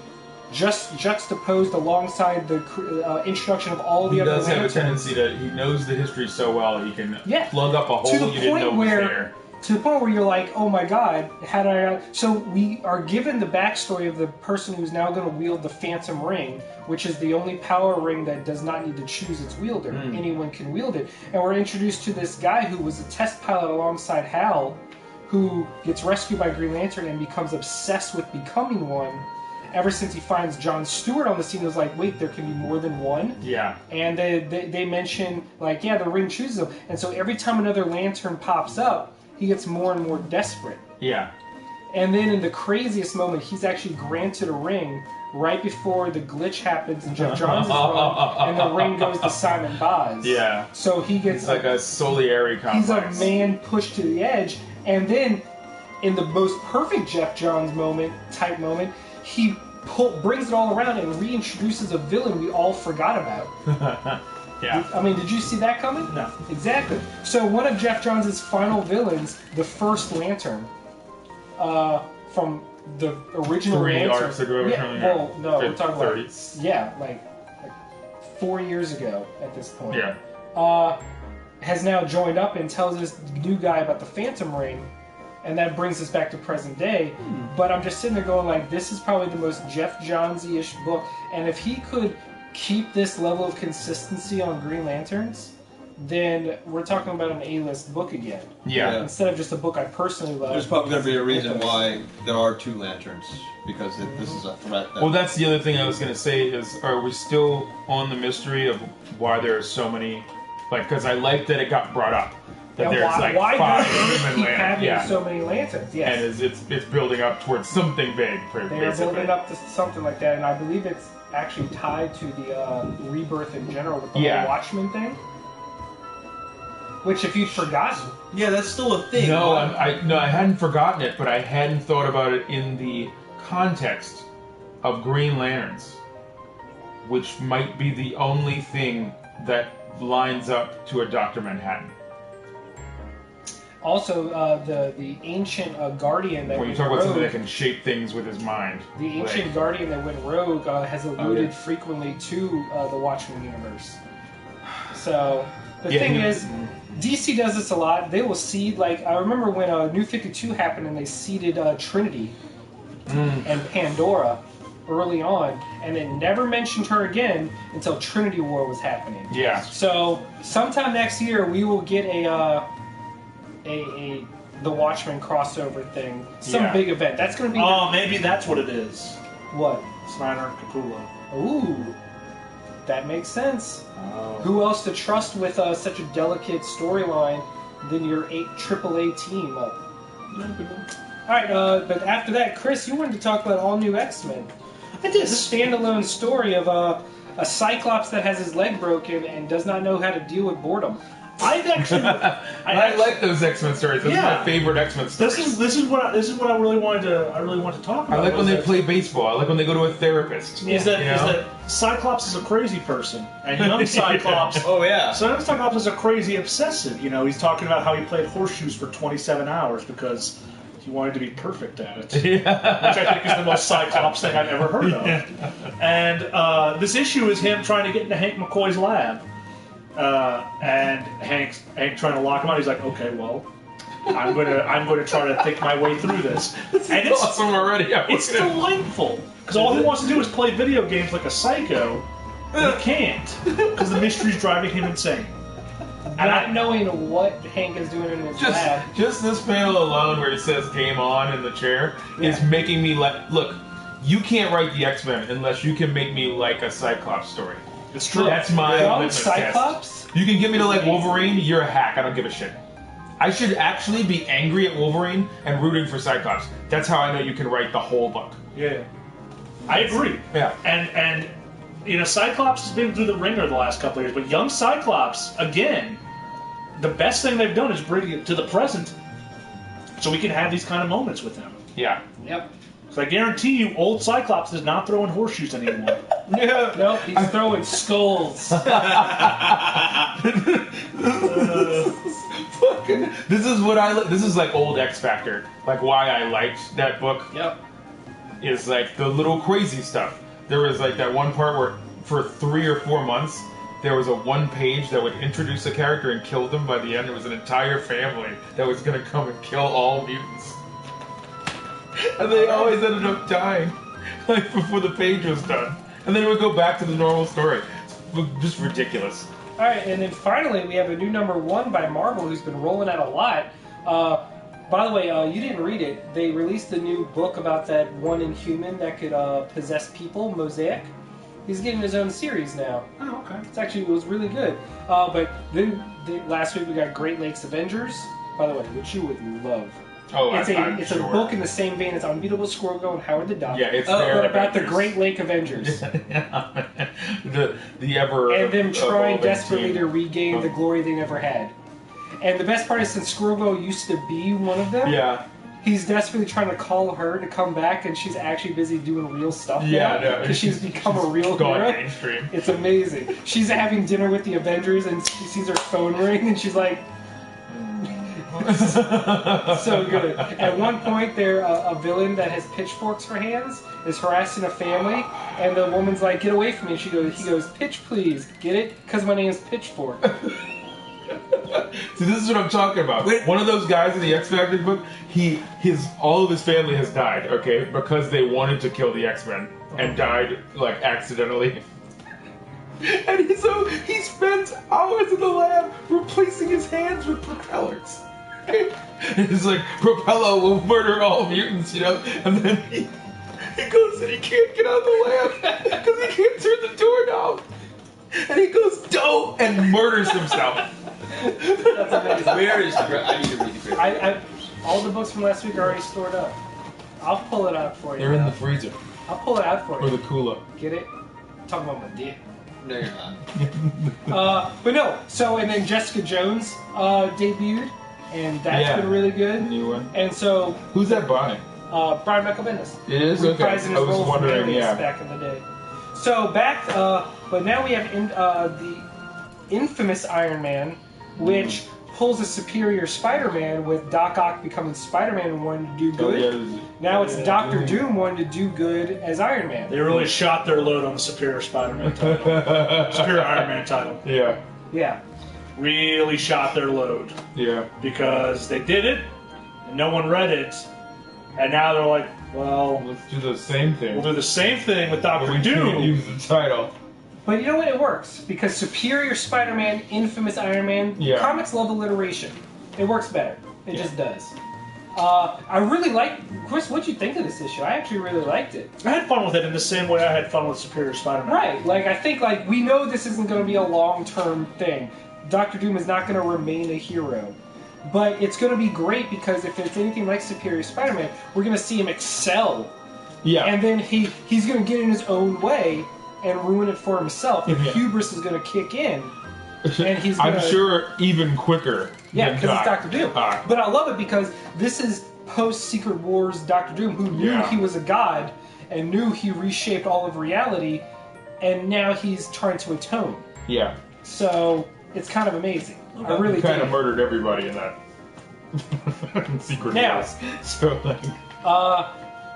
just juxtaposed alongside the introduction of all the He other does have a lanterns. tendency to, he knows the history so well, he can Yeah. plug up a hole To the you didn't point know was where- there. To the point where you're like, oh my god, how did I... So we are given the backstory of the person who's now going to wield the Phantom Ring, which is the only power ring that does not need to choose its wielder. Anyone can wield it. And we're introduced to this guy who was a test pilot alongside Hal, who gets rescued by Green Lantern and becomes obsessed with becoming one. Ever since he finds John Stewart on the scene, he was like, wait, there can be more than one? Yeah. And they mention, like, yeah, the ring chooses him. And so every time another lantern pops up, he gets more and more desperate. Yeah. And then in the craziest moment, he's actually granted a ring right before the glitch happens in Jeff Johns' run, and the ring goes to Simon Baz. Yeah. So he gets... It's like a Solieri he's complex. a man pushed to the edge. And then, in the most perfect Jeff Johns moment, he brings it all around and reintroduces a villain we all forgot about. Yeah. I mean, did you see that coming? No. Exactly. So one of Jeff Johns' final villains, the First Lantern, from the original 3 Lantern. arcs ago or Yeah, something, well, or no, we're talking 30. about like 4 years ago at this point. Yeah. Has now joined up and tells this new guy about the Phantom Ring, and that brings us back to present day. But I'm just sitting there going like, this is probably the most Jeff Johnsy-ish book, and if he could keep this level of consistency on Green Lanterns, then we're talking about an A-list book again. Yeah. Instead of just a book I personally love. There's probably going to be a reason why there are 2 lanterns, because this is a threat. That Well, that's the other thing I was going to say is, are we still on the mystery of why there are so many... Like, because I like that it got brought up. That Yeah, there's why, like why 5 do they human keep lanterns. having Yeah. so many lanterns? Yes. And it's building up towards something big, basically. They are building up to something like that, and I believe it's actually tied to the rebirth in general with the whole Watchmen thing. Which, if you'd forgotten, yeah, that's still a thing. No, I hadn't forgotten it, but I hadn't thought about it in the context of Green Lanterns, which might be the only thing that lines up to a Dr. Manhattan. Also, the ancient Guardian that When you went talk about rogue, something that can shape things with his mind. the ancient like- Guardian that went rogue has alluded yeah. frequently to the Watchmen universe. So the Yeah, thing he- is, DC does this a lot. They will seed, like, I remember when New 52 happened and they seeded Trinity and Pandora early on, and then never mentioned her again until Trinity War was happening. Yeah. So sometime next year we will get a the Watchmen crossover thing, some Yeah. big event. That's going to be Oh, maybe that's what it is. what? Snyder and Capullo. Ooh, that makes sense. Oh. Who else to trust with such a delicate storyline than your AAA team? All right, but after that, Chris, you wanted to talk about all new X-Men. I did. It's a standalone story of a Cyclops that has his leg broken and does not know how to deal with boredom. I actually, I like those X-Men stories. Those Yeah. are my favorite X-Men stories. This is what I really wanted to talk I about. like when was they that- play baseball. I like when they go to a therapist. Is that you know? Cyclops is a crazy person, and young Cyclops. Oh yeah. So young Cyclops is a crazy obsessive. You know, he's talking about how he played horseshoes for 27 hours because he wanted to be perfect at it. Yeah. Which I think is the most Cyclops thing I've ever heard of. And this issue is him trying to get into Hank McCoy's lab. And Hank trying to lock him out. He's like, okay, well, I'm gonna try to think my way through this. And it's awesome already. Yeah, it's delightful because all he wants to do is play video games like a psycho, and he can't because the mystery's driving him insane. And Not knowing what Hank is doing in his lab. just this panel alone where he says "Game On" in the chair is making me like. Look, you can't write the X-Men unless you can make me like a Cyclops story. It's true. That's my Young litmus Cyclops? test. You can get me to like Wolverine, you're a hack. I don't give a shit. I should actually be angry at Wolverine and rooting for Cyclops. That's how I know you can write the whole book. Yeah, I agree. Yeah. And you know, Cyclops has been through the ringer the last couple of years, but young Cyclops, again, the best thing they've done is bring it to the present, so we can have these kind of moments with him. Yeah. Yep. So I guarantee you, old Cyclops is not throwing horseshoes anymore. Yeah. Nope, he's throwing skulls. This is what I. This is like old X Factor. Like why I liked that book Yep. is like the little crazy stuff. There was like that one part where for 3 or 4 months there was a one page that would introduce a character and kill them. By the end, it was an entire family that was going to come and kill all mutants, and they always ended up dying, like before the page was done. And then it would go back to the normal story. It's just ridiculous. All right, and then finally we have a new #1 by Marvel who's been rolling out a lot. By the way, you didn't read it. They released a new book about that one Inhuman that could possess people, Mosaic. He's getting his own series now. Oh, okay. It was really good. But then last week we got Great Lakes Avengers, by the way, which you would love. Oh, It's I'm a sure. book in the same vein as Unbeatable Squirrel Girl and Howard the Duck. Yeah, it's but their about the Avengers. Great Lake Avengers. the ever And them trying evolving desperately team. to regain the glory they never had. And the best part is, since Squirrel Girl used to be one of them, Yeah. he's desperately trying to call her to come back, and she's actually busy doing real stuff Yeah, now. no, Because she's become a real gone hero. mainstream. It's amazing. She's having dinner with the Avengers, and she sees her phone ring, and she's like, so good. At one point, there a villain that has pitchforks for hands is harassing a family, and the woman's like, "Get away from me!" He goes, "Pitch, please, get it? Because my name is Pitchfork." See, this is what I'm talking about. One of those guys in the X Factor book, all of his family has died, okay, because they wanted to kill the X-Men and died like accidentally. And he spends hours in the lab replacing his hands with propellers. It's like, Propeller will murder all mutants, you know? And then he goes and he can't get out of the lab because he can't turn the doorknob. And he goes, "Doe," and murders himself. That's amazing. Where is? I need to read the Great. All the books from last week are already stored up. I'll pull it out for you. They're in now. the freezer. I'll pull it out for Or you. the cooler. Get it? Talking about my dick. No, you're not. But no. So and then Jessica Jones debuted, and that's been really good. New one. And so Who's that by? Brian Michael Bendis. It is? Okay. Reprising his I was role from wondering, Alias yeah. back in the day. So back, but now we have the infamous Iron Man, which pulls a superior Spider-Man with Doc Ock becoming Spider-Man and wanting to do good. Now it's Doctor Doom wanting to do good as Iron Man. They really shot their load on the Superior Spider-Man title. Superior Iron Man title. Yeah. Yeah. Really shot their load. Yeah. Because they did it, and no one read it, and now they're like, well, Let's do the same thing. we'll do the same thing with But Doctor we can't Doom. use the title. But you know what? It works. Because Superior Spider-Man, Infamous Iron Man, Yeah. comics love alliteration. It works better. It just does. I really like... Chris, what'd you think of this issue? I actually really liked it. I had fun with it in the same way I had fun with Superior Spider-Man. Right. Like, I think, like, we know this isn't going to be a long-term thing. Doctor Doom is not going to remain a hero. But it's going to be great because if it's anything like Superior Spider-Man, we're going to see him excel. Yeah. And then he's going to get in his own way and ruin it for himself. And Yeah. hubris is going to kick in. And he's I'm gonna- sure even quicker. Yeah, than because it's Doctor Doom. Doc. But I love it because this is post-Secret Wars Doctor Doom, who knew Yeah. he was a god and knew he reshaped all of reality, and now he's trying to atone. Yeah. So it's kind of amazing. I really He kind dig of it. murdered everybody in that Secret Now- Wars. So, like,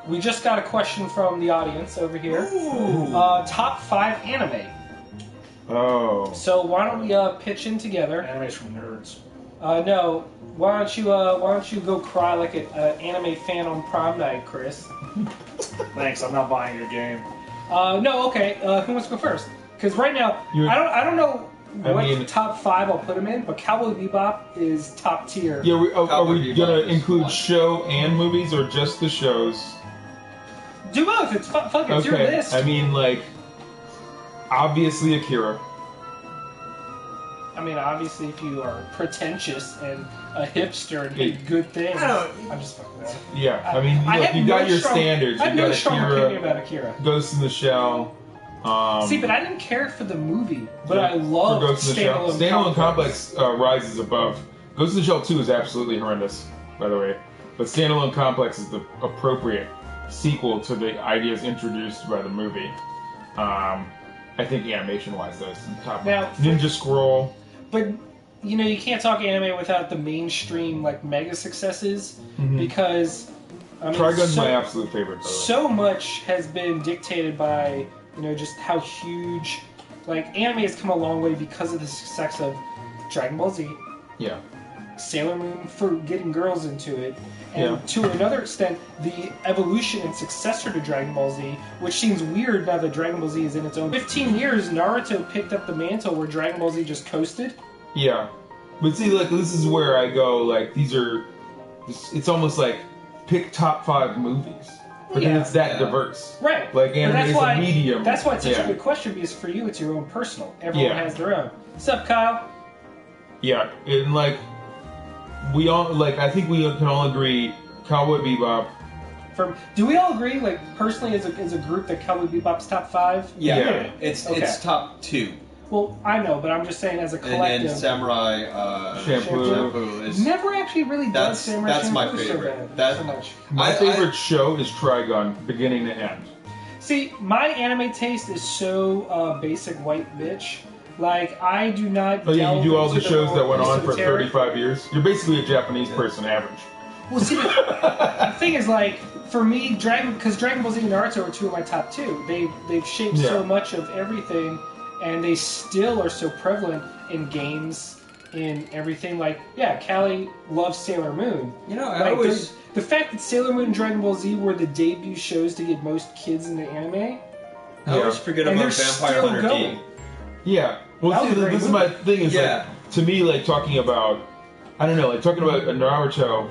We just got a question from the audience over here. Top 5 anime. oh. So why don't we pitch in together? Animes from nerds. No, why don't you go cry like an anime fan on prom night, Chris? Thanks, I'm not buying your game. No, okay. Who wants to go first? Because right now, You- I don't know I what mean- top 5 I'll put him in, but Cowboy Bebop is top tier. Yeah, are we Cowboy gonna Bebop is include one. show and movies or just the shows? Do both. It's fuck. It's your list. I mean, like, obviously Akira. I mean, obviously, if you are pretentious and a hipster and Hey. hate good things, I don't- I'm just fucking with you. Yeah, I mean, I look, have you got no your strong- standards. I You have no got strong Akira, opinion about Akira. Ghost in the Shell. See, but I didn't care for the movie, but Yeah, I love for Ghost in the Shell. Standalone Standalone Complex rises above. Ghost in the Shell 2 is absolutely horrendous, by the way. But Standalone Complex is the appropriate sequel to the ideas introduced by the movie. I think animation-wise, though, it's the top. Now, Ninja Scroll. But you know, you can't talk anime without the mainstream like mega successes because I mean, Trigun's so, my absolute favorite, by the way. so much has been dictated by just how huge like anime has come a long way because of the success of Dragon Ball Z, Yeah. Sailor Moon for getting girls into it, and Yeah. to another extent, the evolution and successor to Dragon Ball Z, which seems weird now that Dragon Ball Z is in its own. 15 years, Naruto picked up the mantle where Dragon Ball Z just coasted. Yeah. But see, like, this is where I go, like, it's almost like pick top 5 movies. Because Yeah. it's that diverse. Right. Like, But anime that's is why, a medium. That's why it's such Yeah. a good question, because for you, it's your own personal. Everyone Yeah. has their own. What's up, Kyle? Yeah, and like I think we can all agree, Cowboy Bebop. Do we all agree, like, personally, as a group, that Cowboy Bebop's top 5? Yeah, Yeah. it's Okay. top 2, Well, I know, but I'm just saying as a and collective. then Samurai Shampoo. is. Never actually really done That's- Samurai that's my Champloo favorite. so much. My favorite show is Trigun, beginning to end. See, my anime taste is so basic white bitch. Like, I do not. Oh yeah, you delve do all the into shows more that went on for esoteric- 35 years. You're basically a Japanese person average. Well, see, the thing is, like, for me, because Dragon Ball Z and Naruto are 2 of my top 2. They've shaped so Yeah. much of everything, and they still are so prevalent in games, in everything. Like, yeah, Callie loves Sailor Moon. You know, I Like, always. the fact that Sailor Moon and Dragon Ball Z were the debut shows to get most kids into anime. I always forget And about they're Vampire still Hunter going. D. Yeah. Well, That see, was a great this is movie. my thing. Is Yeah. like, to me, like talking about, I don't know, like talking about Naruto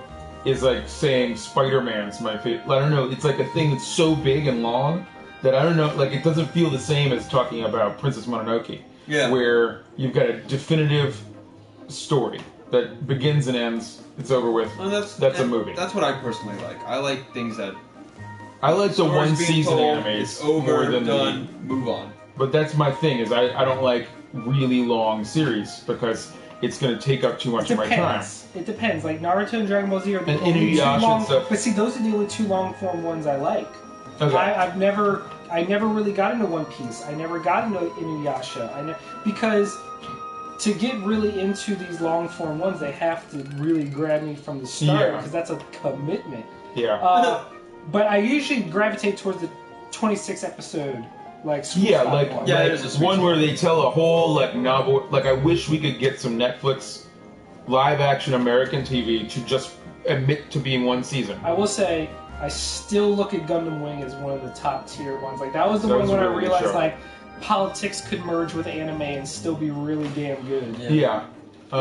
is like saying Spider-Man's my favorite. I don't know. It's like a thing that's so big and long that I don't know. Like it doesn't feel the same as talking about Princess Mononoke, Yeah. where you've got a definitive story that begins and ends. It's over with. Well, That's a movie. That's what I personally like. I like things that. I like the stories one being season told, animes It's over, more than done, move on. But that's my thing. Is I don't like really long series because it's going to take up too much It of my time. depends. It depends. Like Naruto and Dragon Ball Z are the And only 2 Inuyasha and long. stuff. But see, those are the only 2 long form ones I like. Okay. I never really got into One Piece. I never got into Inuyasha. Because to get really into these long form ones, they have to really grab me from the start Yeah. because that's a commitment. Yeah. But I usually gravitate towards the 26 episode, like sweet Yeah, spot like, one. Yeah, like there's a sweet one spot. where they tell a whole like novel. Like I wish we could get some Netflix live action American TV to just admit to being one season. I will say, I still look at Gundam Wing as one of the top tier ones. Like that was the That one was a when I really good realized show. like politics could merge with anime and still be really damn good. Yeah. I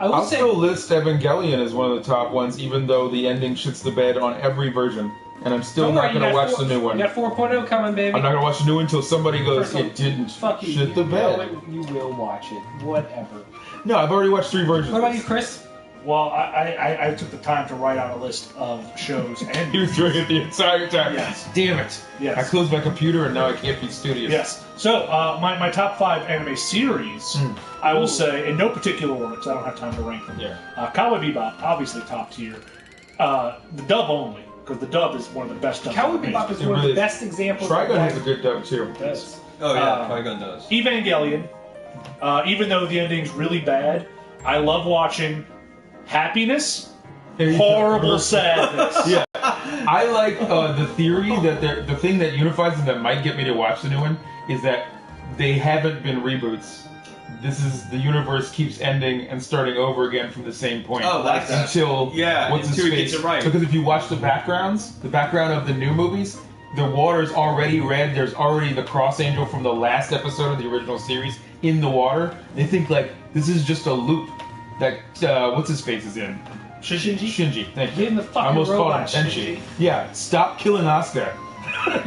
will I'll say, still list Evangelion as one of the top ones, even though the ending shits the bed on every version. And I'm still don't not worry, going to you got watch the new one. You got 4.0 coming, baby. I'm not going to watch the new one until somebody goes, First of all, it didn't Fuck you. shit the You bed. know it, you will watch it. Whatever. No, I've already watched 3 versions. What about you, Chris? Well, I took the time to write out a list of shows and You were doing it the entire time. Yes. Damn it. Yes. I closed my computer and now I can't be studious. Yes. So, my top 5 anime series, I will say, in no particular order, because I don't have time to rank them. Yeah. Cowboy Bebop, obviously top tier. The dub only, because the dub is one of the best dubs. Cowboy ever made. Bebop is It one of really the is. best examples Trigun of has a good dub too. does. Oh yeah, Trigun does. Evangelion, even though the ending's really bad, I love watching happiness, horrible sadness. Yeah. I like the theory that the thing that unifies them that might get me to watch the new one is that they haven't been reboots. This is the universe keeps ending and starting over again from the same point. Oh, like that. Until Yeah, what's his until he face? gets it right. Because if you watch the backgrounds, the background of the new movies, the water's already red. There's already the Cross Angel from the last episode of the original series in the water. They think like this is just a loop that what's his face is in. Shinji, thank you. Get in the fucking I almost robot, called him Tenchi. Shinji. Yeah, stop killing Asuka.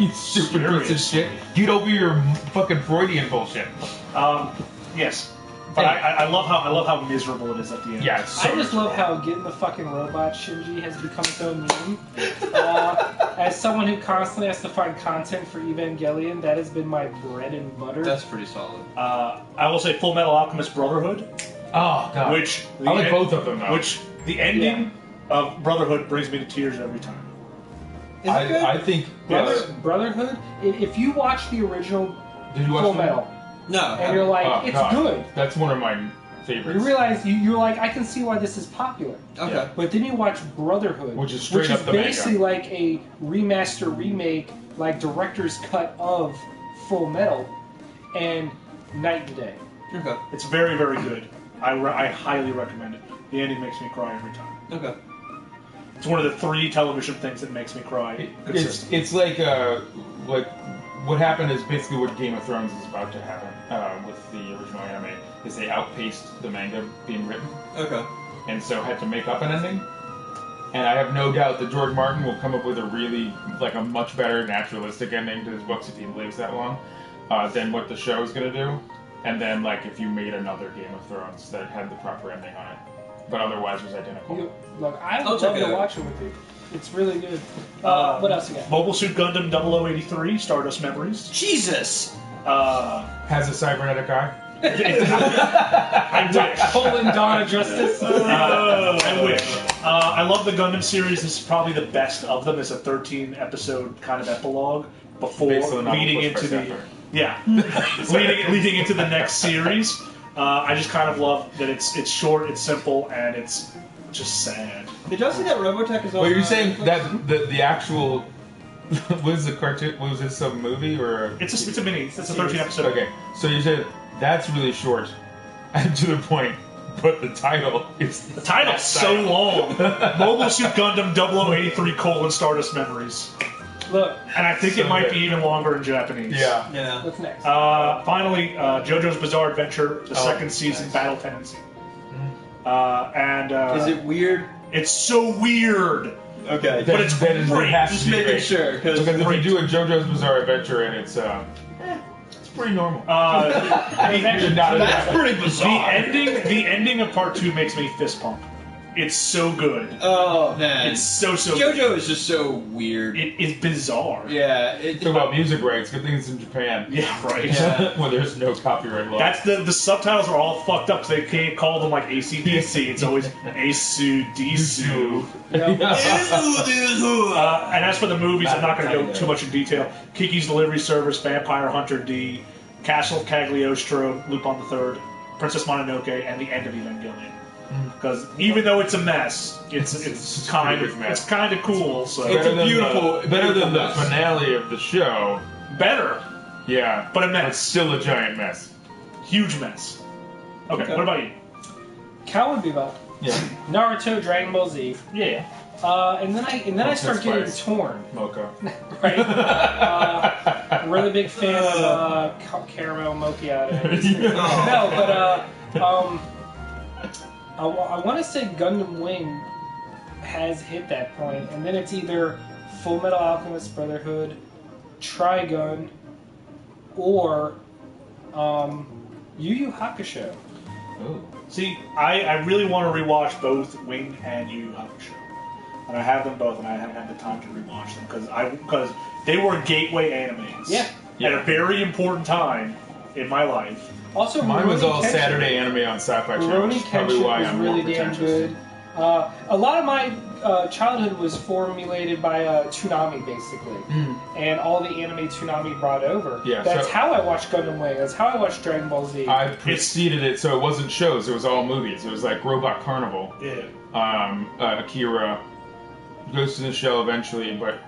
You stupid piece of shit. Get over your fucking Freudian bullshit. Yes. But I love how miserable it is at the end. Yeah, it's so I just miserable. love how getting the fucking robot Shinji has become its own meme. As someone who constantly has to find content for Evangelion, that has been my bread and butter. That's pretty solid. I will say Full Metal Alchemist Brotherhood, Oh god. which I like both of them though. Which the ending of Brotherhood brings me to tears every time. Is it good? I think Brotherhood? If you watch the original Did you watch Full the- Metal, No. and you're like, Oh, it's God. good. That's one of my favorites. You realize you're like, I can see why this is popular. Okay. Yeah. But then you watch Brotherhood, Which is straight up the basically manga. like a remaster remake, like director's cut of Full Metal, and night and day. Okay. It's very, very good. I highly recommend it. The ending makes me cry every time. Okay. It's one of the 3 television things that makes me cry consistently. It's like what happened is basically what Game of Thrones is about to happen with the original anime is they outpaced the manga being written Okay. and so had to make up an ending. And I have no doubt that George Martin will come up with a really like a much better naturalistic ending to his books if he lives that long than what the show is going to do. And then like if you made another Game of Thrones that had the proper ending on it, but otherwise was identical. Look, I I'll would check love it to out. watch it with you. It's really good. What else you got? Mobile Suit Gundam 0083, Stardust Memories. Jesus. Has a cybernetic eye. I wish. Colin Dawn of Justice. I wish. I love the Gundam series. This is probably the best of them. It's a 13-episode kind of epilogue before Based on the novel leading pushed into by the Sapphire. leading into the next series. I just kind of love that it's short, it's simple, and it's just sad. Did y'all see that Robotech is on? Well, you're saying Netflix? that the actual was the cartoon? Was this a movie or? It's a mini. It's a 13-episode. Okay, so you said that's really short and to the point, but the title is The title's so long. Mobile Suit Gundam 0083: Stardust Memories. Look, And I think So it might good. be even longer in Japanese. Yeah. Yeah. what's next? Finally, JoJo's Bizarre Adventure, the Oh, second season, nice. Battle Tendency. Is it weird? It's so weird. Okay. But it's that is great. has to Just be making great. sure, because Because if great. you do a JoJo's Bizarre Adventure and it's pretty normal. The Not that's pretty the bizarre. ending of part 2 makes me fist pump. It's so good. Oh man. It's so JoJo is just so weird. It is bizarre. Yeah. Talk about music rights. Good thing it's in Japan. Yeah, right. Yeah. Well, there's no copyright law. That's the subtitles are all fucked up, so they can't call them like ACDC. It's always ACDC. And as for the movies, I'm not going to go too much in detail. Kiki's Delivery Service, Vampire Hunter D, Castle of Cagliostro, Lupin the Third. Princess Mononoke and the end of Evangelion. Because even though it's a mess, it's kind of cool. So It's a beautiful, better than the mess. finale of the show. better, Yeah, but a mess. it's still a giant mess. Huge mess. Okay, what about you? Cowboy Bebop, Yeah, Naruto, Dragon Ball Z, Yeah. And then I start getting torn. Mocha. Right? Really big fan of caramel macchiato. No, but I want to say Gundam Wing has hit that point, and then it's either Full Metal Alchemist Brotherhood, Trigun, or Yu Yu Hakusho. Oh. See, I really want to rewatch both Wing and Yu Yu Hakusho. And I have them both, and I haven't had the time to rewatch them because they were gateway animes. Yeah. At a very important time in my life. Also, Mine was Rurouni all Kenshin. Saturday anime on Sci-Fi Channel. Rurouni Which is probably Kenshin why was I'm really more damn pretentious. good. A lot of my childhood was formulated by Toonami, basically. And all the anime Toonami brought over. Yeah, That's so- how I watched Gundam Wing. That's how I watched Dragon Ball Z. I preceded it, so it wasn't shows. It was all movies. It was like Robot Carnival, Yeah. Akira, Ghost in the Shell eventually, but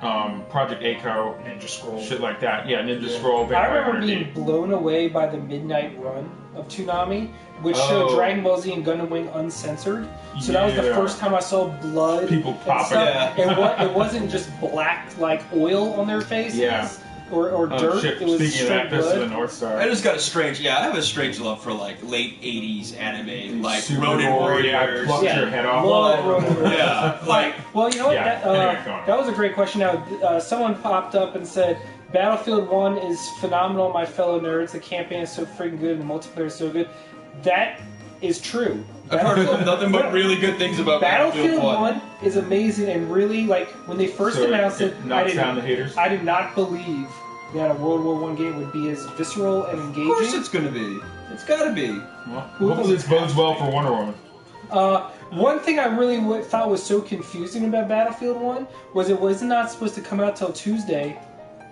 Project Echo, Ninja Scroll. shit like that. Yeah, Ninja Scroll. I Vampire remember Hunter being D. blown away by the midnight run of Toonami, which showed Oh. Dragon Ball Z and Gundam Wing uncensored. So that was the Yeah. first time I saw blood. People and popping. stuff. It wasn't just black like oil on their faces. Yeah. Or Oh dirt. shit! It was Speaking of straight that, Fist of the blood. North Star. I just got a strange, I have a strange love for like late '80s anime, like Super Ronin gory, I Warriors. plucked Yeah. your head off. Love Ronin Warriors. Yeah, like Well, you know what? Yeah, That, anyway, go on. that was a great question. Now, someone popped up and said, Battlefield 1 is phenomenal, my fellow nerds. The campaign is so freaking good and the multiplayer is so good. That is true. I've heard nothing but really good things about Battlefield 1 1. is amazing, and really, like, when they first So announced it, knocks down the haters. I did not believe that a World War I game would be as visceral and engaging. Of course it's gonna be. It's gotta be. Well, hopefully this bodes well for Wonder Woman. One thing I really thought was so confusing about Battlefield 1 was it was not supposed to come out till Tuesday,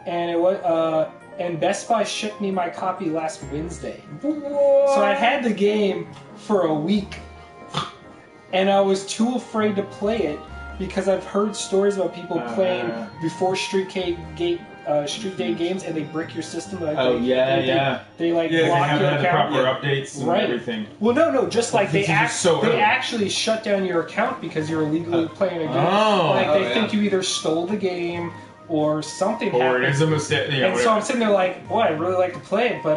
and it was and Best Buy shipped me my copy last Wednesday. So I had the game for a week, and I was too afraid to play it because I've heard stories about people playing before Street Day games, and they brick your system. Like Oh, they, yeah, they, yeah. They like Yeah, they block haven't your had the account. proper updates and Right. everything. Well, no, just like they This is just so early. actually shut down your account because you're illegally playing a game. Oh. Like they Oh, think yeah. you either stole the game or something Or happened. it is a mistake. Yeah, and so I'm sitting there like, boy, I'd really like to play it, but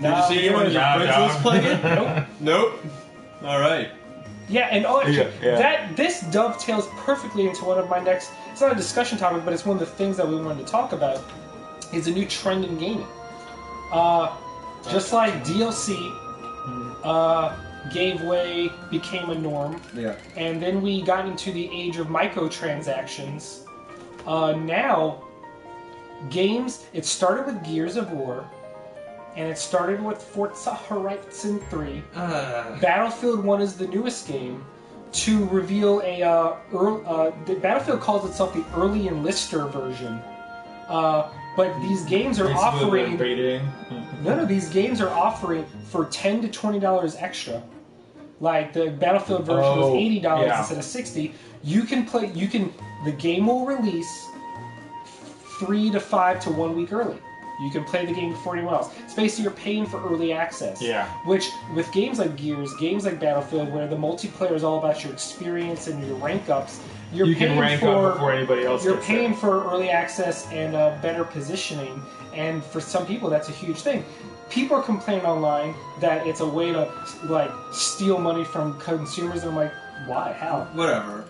Did you see anyone in your Nah, friends dog. list playing it? Nope. Nope. Alright. Yeah, and actually, Yeah. this dovetails perfectly into one of my next. It's not a discussion topic, but it's one of the things that we wanted to talk about. Is a new trend in gaming. Just like DLC gave way, became a norm, Yeah. and then we got into the age of microtransactions. Now, games. It started with Gears of War, and it started with Forza Horizon 3. Battlefield 1 is the newest game to reveal the Battlefield calls itself the early enlister version. But these games are offering none of these games are offering for $10 to $20 extra. Like the Battlefield version was $80 instead of $60. You can play. The game will release 3 to 5 to 1 week early. You can play the game before anyone else. It's basically you're paying for early access. Yeah. Which, with games like Gears, games like Battlefield, where the multiplayer is all about your experience and your rank ups, You can rank up before anybody else You're gets paying there. for early access and better positioning, and for some people that's a huge thing. People are complaining online that it's a way to like steal money from consumers, and I'm like, why? How? Whatever.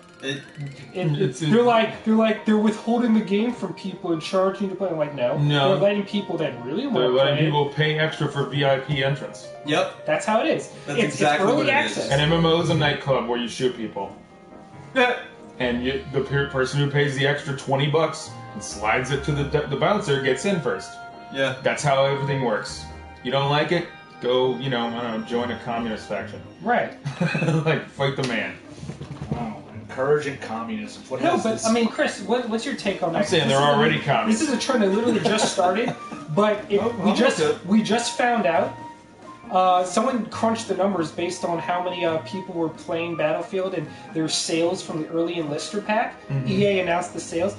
They're withholding the game from people and charging you to play. I'm like, no. No. They're letting people that really want They're to play. letting people pay extra for VIP entrance. Yep. That's how it is. That's It's exactly early what it access. is. An MMO is a nightclub where you shoot people. And the person who pays the extra $20 and slides it to the bouncer gets in first. Yeah. That's how everything works. You don't like it? Go, I don't know, join a communist faction. Right. Like, fight the man. Wow, encouraging communism. What No, is but this? I mean, Chris, what's your take on that? I'm saying This they're is a- already communists. This is a trend that literally just started, but we just found out Someone crunched the numbers based on how many people were playing Battlefield and their sales from the early enlister pack. EA announced the sales.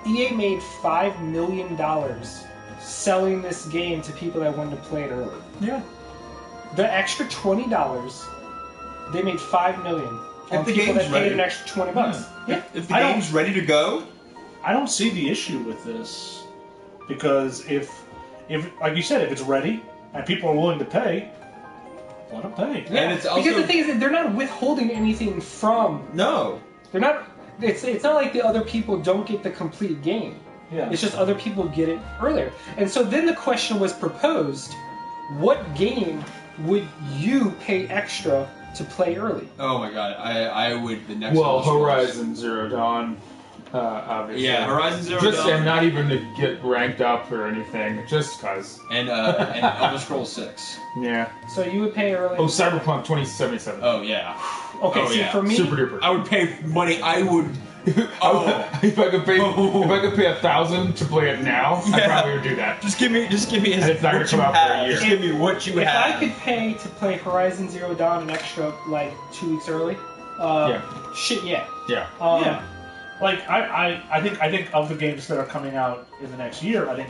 EA made $5 million selling this game to people that wanted to play it early. Yeah. The extra $20, they made $5 million on the people game's that ready. paid an extra $20. Yeah. If the game's ready to go, I don't see the issue with this because if like you said, if it's ready and people are willing to pay, let them pay. Yeah, And it's also- because the thing is that they're not withholding anything from. no. They're not. It's not like the other people don't get the complete game. Yeah. It's just other people get it earlier. And so then the question was proposed: what game would you pay extra to play early? Oh my god, I would the next Well, one was- Horizon Zero Dawn, obviously. Yeah, Horizon Zero Just Dawn. and not even to get ranked up or anything, just cause. And Elder Scrolls 6. Yeah. So you would pay early. Oh, Cyberpunk 2077. Oh yeah. okay. oh, See, yeah. for me, Super duper. I would pay money. I would. Oh, If I could pay $1,000 to play it now, I Yeah. probably would do that. just give me And it's not gonna what come you out for a have. year. Just give me what you if have. I could pay to play Horizon Zero Dawn an extra like 2 weeks early, shit, yeah. Yeah. Yeah. Like I think of the games that are coming out in the next year, I think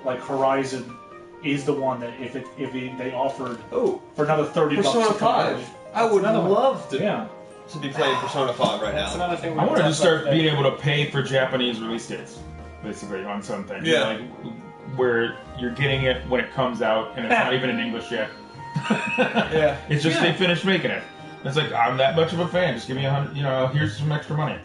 like Horizon is the one that if they offered Oh, for another $30 Persona to come 5. early. I would another one. love to Yeah. be playing Persona 5 right That's now. another thing. I wanted to talk start about being today. able to pay for Japanese release dates, basically, on something. Yeah. Like, where you're getting it when it comes out, and it's not even in English yet. Yeah. It's just Yeah. they finished making it. It's like, I'm that much of a fan, just give me here's some extra money.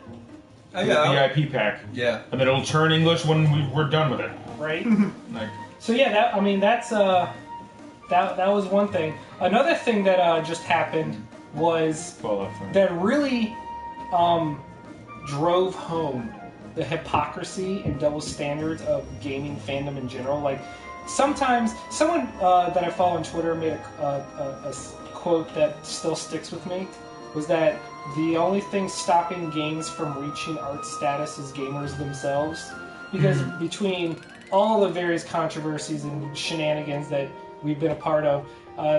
Yeah. VIP pack. Yeah. And then it'll turn English when we're done with it. right? Like, So yeah, that's that was one thing. Another thing that just happened was Fallout 5. that really drove home the hypocrisy and double standards of gaming fandom in general. Like sometimes someone that I follow on Twitter made a quote that still sticks with me, was that the only thing stopping games from reaching art status is gamers themselves. Because between all the various controversies and shenanigans that we've been a part of,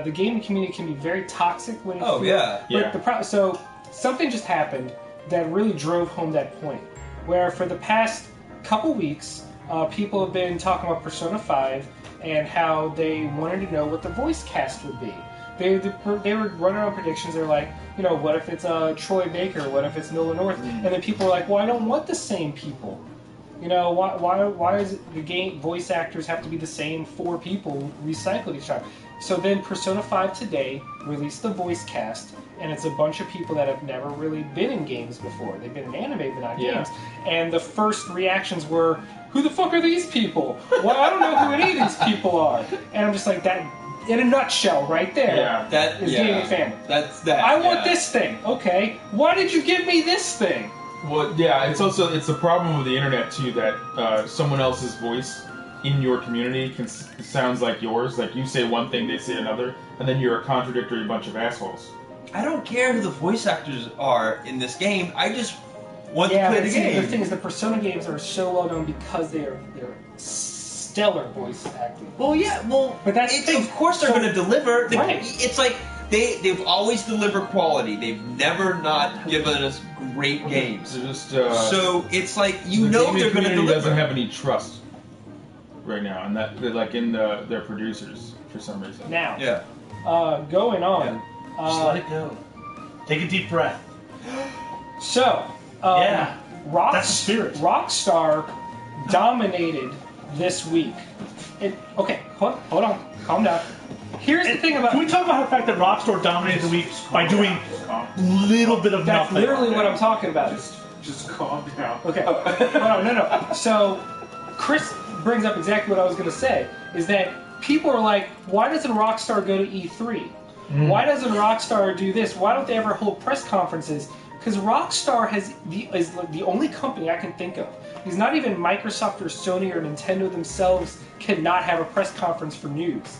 the gaming community can be very toxic when Oh, yeah. But so something just happened that really drove home that point, where for the past couple weeks, people have been talking about Persona 5 and how they wanted to know what the voice cast would be. They were running around predictions. They're like, what if it's Troy Baker? What if it's Nola North? And then people were like, well, I don't want the same people. Why is it the game voice actors have to be the same 4 people recycled each time? So then Persona 5 today released the voice cast, and it's a bunch of people that have never really been in games before. They've been in anime, but not games. And the first reactions were, who the fuck are these people? Well, I don't know who any of these people are. And I'm just like, that, in a nutshell, right there, Yeah. That is yeah. gaming fandom. That's that. I want yeah. this thing. Okay, why did you give me this thing? Well, yeah, it's the problem with the internet too that someone else's voice in your community sounds like yours. Like you say one thing, they say another, and then you're a contradictory bunch of assholes. I don't care who the voice actors are in this game. I just want to Yeah, play but the see, game. the thing is, the Persona games are so well known because they're stellar voice acting. Well, yeah, well, But that's the thing. of course they're So- going to deliver. Right. It's like they've always delivered quality. They've never not given us great games. They're just So it's like the you know gaming they're going to community deliver. doesn't have any trust right now, and that they're like in their producers for some reason. Now, Yeah. going on. Just let it go. Take a deep breath. So, Yeah. That's the spirit. Rockstar dominated this week. Okay, hold on, calm down. Here's the thing about. Can we talk about the fact that Rockstar dominated the week by doing little bit of That's nothing? literally what I'm talking about. Just calm down. Okay. No. So, Chris brings up exactly what I was going to say, is that people are like, why doesn't Rockstar go to E3? Why doesn't Rockstar do this? Why don't they ever hold press conferences? Because Rockstar is the only company I can think of. Because not even Microsoft or Sony or Nintendo themselves cannot have a press conference for news.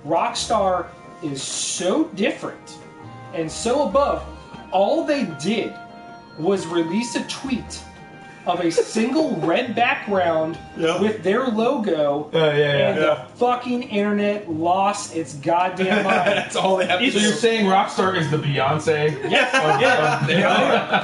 Rockstar is so different and so above. All they did was release a tweet of a single red background with their logo, and the fucking internet lost its goddamn mind. That's all they have to So do. you're saying Rockstar is the Beyonce?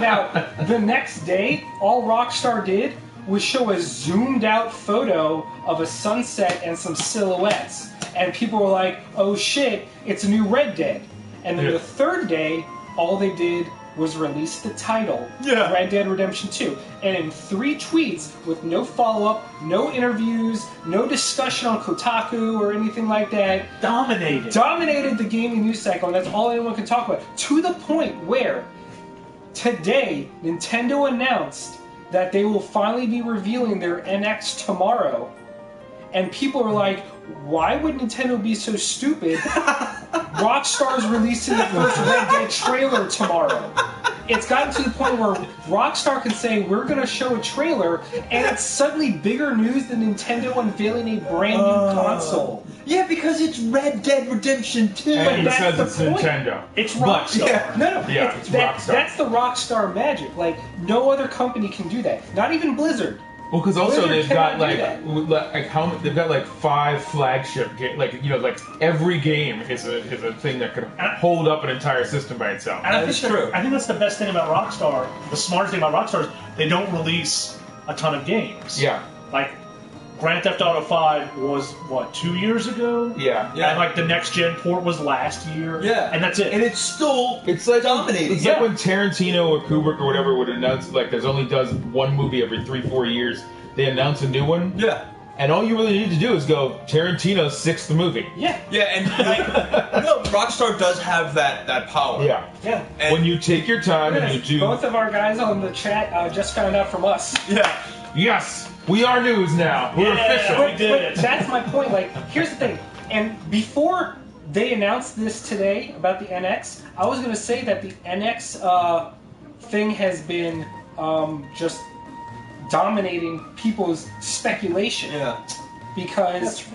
Now, the next day, all Rockstar did was show a zoomed out photo of a sunset and some silhouettes. And people were like, oh shit, it's a new Red Dead. And then the third day, all they did was release the title, Red Dead Redemption 2. And in 3 tweets, with no follow-up, no interviews, no discussion on Kotaku or anything like that, dominated the gaming news cycle, and that's all anyone can talk about. To the point where, today, Nintendo announced that they will finally be revealing their NX tomorrow. And people are like, why would Nintendo be so stupid? Rockstar's releasing the first Red Dead trailer tomorrow. It's gotten to the point where Rockstar can say, we're going to show a trailer, and it's suddenly bigger news than Nintendo unveiling a brand new console. Yeah, because it's Red Dead Redemption 2. And that's because the it's point. Nintendo. It's Rockstar. No, Yeah, it's Rockstar. That's the Rockstar magic. Like, no other company can do that. Not even Blizzard. Well, because also Blizzard they've got cannot do they've got like 5 flagship games. Like every game is a thing that could hold up an entire system by itself. And I That's think true. I think that's the best thing about Rockstar. The smartest thing about Rockstar is they don't release a ton of games. Yeah. Like, Grand Theft Auto 5 was, 2 years ago? Yeah. And, like, the next-gen port was last year. Yeah. And that's it. And it's still Like dominating. It's like when Tarantino or Kubrick or whatever would announce, like, there's only does one movie every 3-4 years. They announce a new one. Yeah. And all you really need to do is go Tarantino's 6th movie. Yeah. Yeah, and Rockstar does have that power. Yeah. Yeah. And When you take your time and you do. Both of our guys on the chat just found out from us. yeah. Yes, we are news now. We're official. We did it. That's my point. Like, here's the thing. And before they announced this today about the NX, I was going to say that the NX thing has been just dominating people's speculation. Yeah. Because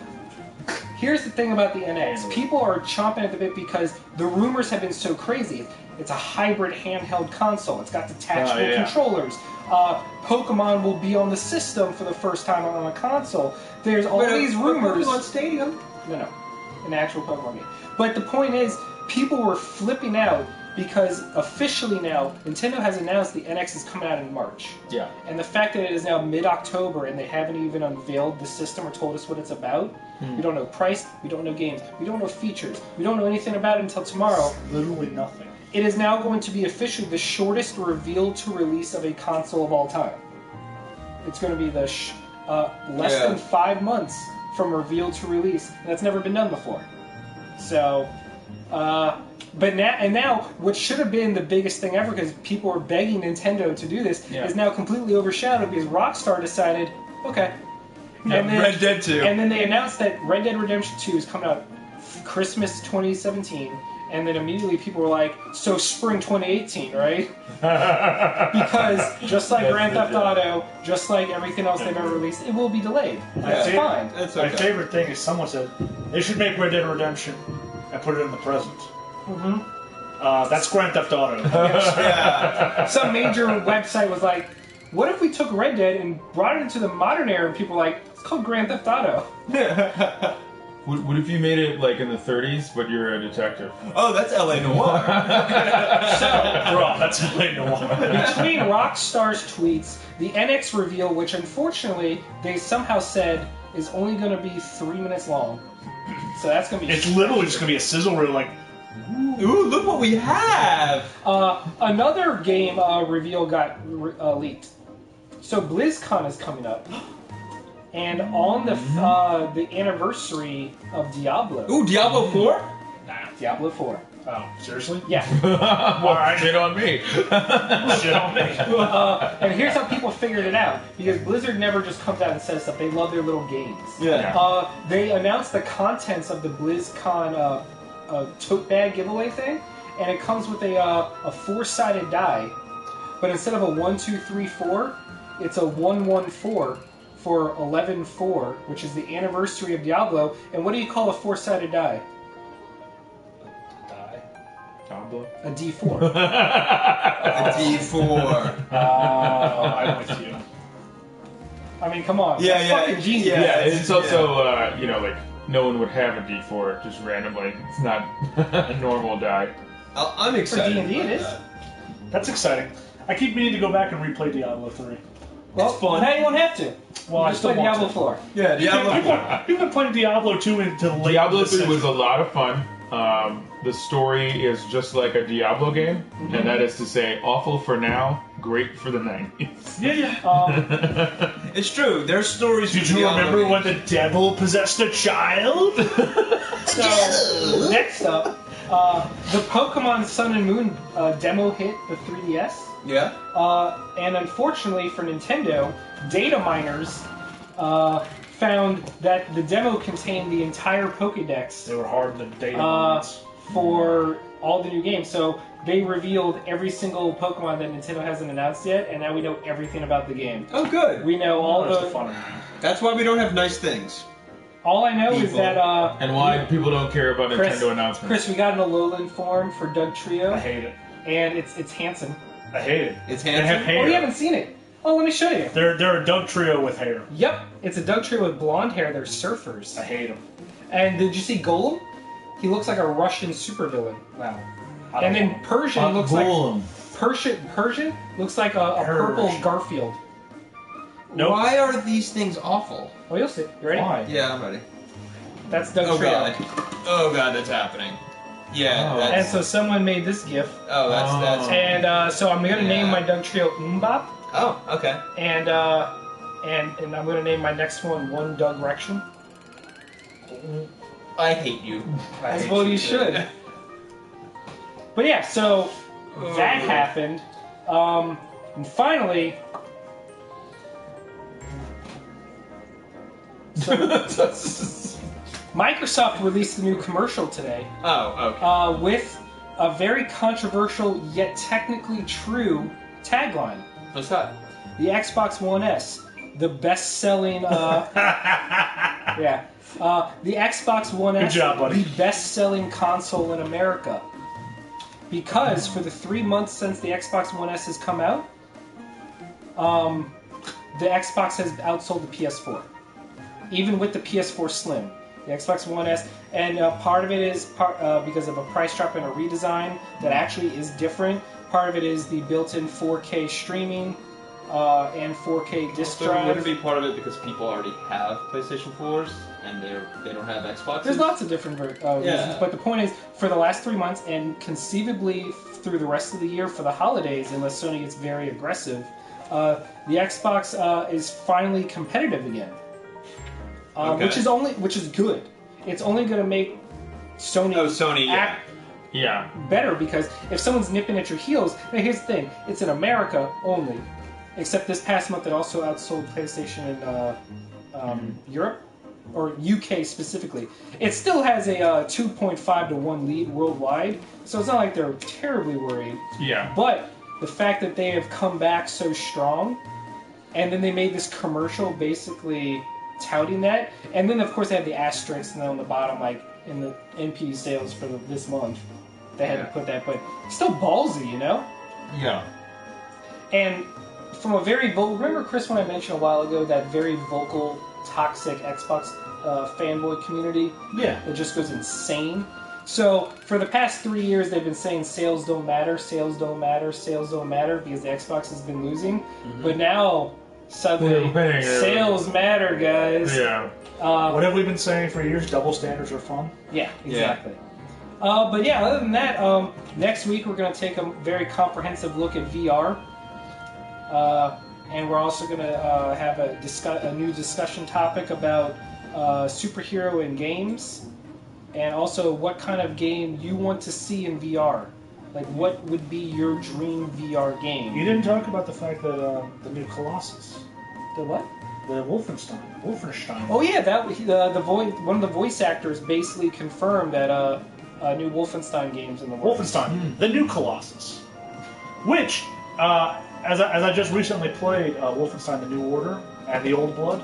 here's the thing about the NX. People are chomping at the bit because the rumors have been so crazy. It's a hybrid handheld console. It's got detachable controllers. Pokemon will be on the system for the first time on a console. There's all these rumors. Pokemon Stadium. No, an actual Pokemon game. But the point is, people were flipping out because officially now, Nintendo has announced the NX is coming out in March. Yeah. And the fact that it is now mid-October and they haven't even unveiled the system or told us what it's about, we don't know price, we don't know games, we don't know features, we don't know anything about it until tomorrow. Literally nothing. It is now going to be officially the shortest reveal to release of a console of all time. It's going to be the less than 5 months from reveal to release, and that's never been done before. So, but now, what should have been the biggest thing ever, because people were begging Nintendo to do this, is now completely overshadowed because Rockstar decided, okay. And then, Red Dead 2. And then they announced that Red Dead Redemption 2 is coming out Christmas 2017. And then immediately people were like, so spring 2018, right? Because just like Grand Theft Auto, just like everything else they've ever released, it will be delayed. That's fine. That's My okay. favorite thing is someone said they should make Red Dead Redemption and put it in the present. That's Grand Theft Auto. Yeah. Some major website was like, what if we took Red Dead and brought it into the modern era? And people were like, it's called Grand Theft Auto. What if you made it like in the 30s, but you're a detective? Oh, that's LA Noir. Bro, that's LA Noir. Between Rockstar's tweets, the NX reveal, which unfortunately they somehow said is only going to be 3 minutes long. So that's going to be... It's literally just going to be a sizzle reel like, Ooh, look what we have. Another game reveal got leaked. So BlizzCon is coming up. And on the anniversary of Diablo. Ooh, Diablo 4? Diablo 4. oh, seriously? Yeah. Well, shit on me. Shit on me. And here's how people figured it out. Because Blizzard never just comes out and says stuff. They love their little games. Yeah. They announced the contents of the BlizzCon tote bag giveaway thing. And it comes with a 4-sided die. But instead of a 1, 2, 3, 4, it's a 1, 1, 4. For 11-4, which is the anniversary of Diablo. And what do you call a 4-sided die? Diablo. A D4. A D4. Oh, I'm with you. I mean, come on. Yeah, That's yeah, fucking genius. Yeah, it's also, you know, like, no one would have a D4 just randomly. It's not a normal die. I'm For excited. D&D it is. That's exciting. I keep meaning to go back and replay Diablo 3. Well, It's fun. now you won't have to. Well, I Just still play want Diablo to. 4. Yeah, Diablo. People have been playing Diablo 2 into late Diablo 3 December. was a lot of fun. The story is just like a Diablo game, and that is to say, awful for now, great for the 90s. Yeah. It's true. There's stories. Did from you Diablo remember games. when the devil possessed a child? So, next up, the Pokemon Sun and Moon demo hit the 3DS. Yeah. And unfortunately for Nintendo, data miners found that the demo contained the entire Pokédex They were hard in the data mines. for all the new games. So they revealed every single Pokemon that Nintendo hasn't announced yet, and now we know everything about the game. Oh, good. We know all That's the the. fun of it. That's why we don't have nice things. All I know is People. that And why people don't care about Chris, Nintendo announcements. Chris, we got an Alolan form for Doug Trio, I hate it. and it's handsome. I hate it. It's They have handsome. hair. Oh, you haven't seen it? Oh, let me show you. They're a Doug trio with hair. Yep, it's a Doug Trio with blonde hair. They're surfers. I hate them. And did you see Golem? He looks like a Russian supervillain. Wow. And then Persian looks like Persian looks like a purple Persian. Garfield. Nope. Why are these things awful? Oh, you'll see. You ready? Why? Yeah, I'm ready. That's Doug Oh Trio. god. Oh god, that's happening. Yeah. Oh. And That's, so someone made this GIF, that's. and so I'm gonna name Yeah. my Doug Trio Mbop, Oh, okay. and I'm gonna name my next one One Doug Rection. I hate you. As well you should. But yeah, so that happened, and finally. So Microsoft released a new commercial today Oh, okay. with a very controversial yet technically true tagline. What's that? The Xbox One S, the best-selling, the Xbox One S, Good job, buddy. the best-selling console in America. Because for the 3 months since the Xbox One S has come out, the Xbox has outsold the PS4. Even with the PS4 Slim, the Xbox One S, and part of it is because of a price drop and a redesign that actually is different. Part of it is the built-in 4K streaming and 4K disc So drive. wouldn't it be part of it because people already have PlayStation 4s and they don't have Xboxes? There's lots of different reasons, Yeah. but the point is, for the last 3 months and conceivably through the rest of the year for the holidays, unless Sony gets very aggressive, the Xbox is finally competitive again. Okay. Which is good. It's only going to make Sony, Sony, yeah. act Yeah. better, because if someone's nipping at your heels, now here's the thing: it's in America only. Except this past month, it also outsold PlayStation in Europe or UK specifically. It still has a 2.5 to 1 lead worldwide, so it's not like they're terribly worried. Yeah. But the fact that they have come back so strong, and then they made this commercial basically touting that, and then of course they had the asterisk and then on the bottom, like in the NP sales for this month, they had to put that, but still ballsy, you know? Yeah. And from a very vocal, remember Chris when I mentioned a while ago that very vocal, toxic Xbox fanboy community? Yeah. It just goes insane. So for the past 3 years, they've been saying sales don't matter, sales don't matter, sales don't matter because the Xbox has been losing. But now suddenly They're winning. sales matter, guys. Yeah. What have we been saying for years? Double standards are fun. Yeah, exactly. But yeah, other than that, next week we're going to take a very comprehensive look at VR. And we're also going to have a new discussion topic about superhero in games, and also what kind of game you want to see in VR. Like, what would be your dream VR game? You didn't talk about the fact that the new Colossus, The what? the Wolfenstein. Oh yeah, that one of the voice actors basically confirmed that new Wolfenstein games in the works. Wolfenstein, the new Colossus, which, as I just recently played Wolfenstein: The New Order and The Old Blood,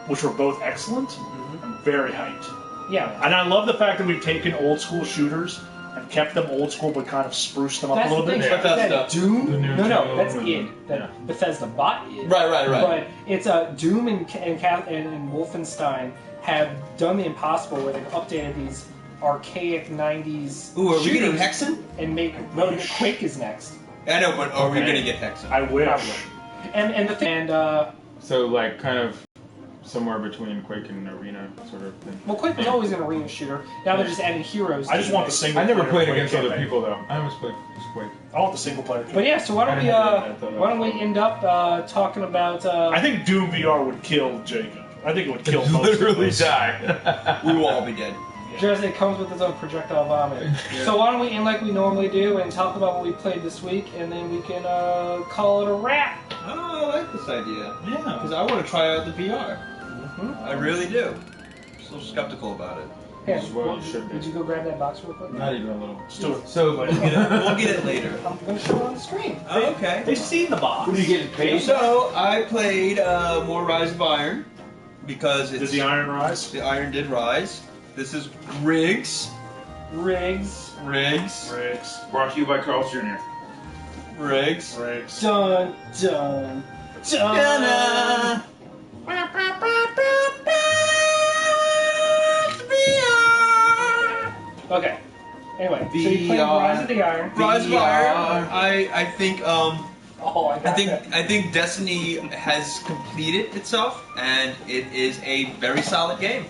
which were both excellent. I'm very hyped. Yeah. And I love the fact that we've taken old school shooters and kept them old school, but kind of spruced them up That's a little the bit. thing. Bethesda. Doom? new No, Doom that's and id. That yeah. Bethesda bought id. Right. But it's Doom and Wolfenstein have done the impossible where they've updated these archaic 90s Ooh, are we getting shooters Hexen? and make Quake is next. I know, but are we Okay. going to get Hexen? I wish. Probably. And the thing So like kind of somewhere between Quake and Arena sort of thing. well, Quake was always an arena shooter. Now they're just adding heroes. I just want the single. I never player played Quake against other campaign. people though. I always played just Quake. I want the single player. But yeah, so why don't we end up talking about? I think Doom VR would kill Jacob. I think it would kill most Literally of us. die. We will all be dead. Just it comes with its own projectile vomit. So why don't we end like we normally do and talk about what we played this week, and then we can call it a wrap. Oh, I like this idea. Yeah. Because I want to try out the VR. Mm-hmm. I really do. I'm still skeptical about it. Here, That's what you should be. would you go grab that box real quick? Not even a little. Let's do it. So We'll get it later. I'm going to show it on the screen. Oh, okay. They've seen the box. getting paid? So I played more Rise of Iron because Did the iron rise? the iron did rise. This is Riggs. Riggs. Riggs. Riggs. Brought to you by Carl Jr. Riggs. Riggs. Dun, dun, dun. Okay. Anyway, so you played VR. Rise of the Iron. Rise of Iron. I think Oh, I got that. I think Destiny has completed itself, and it is a very solid game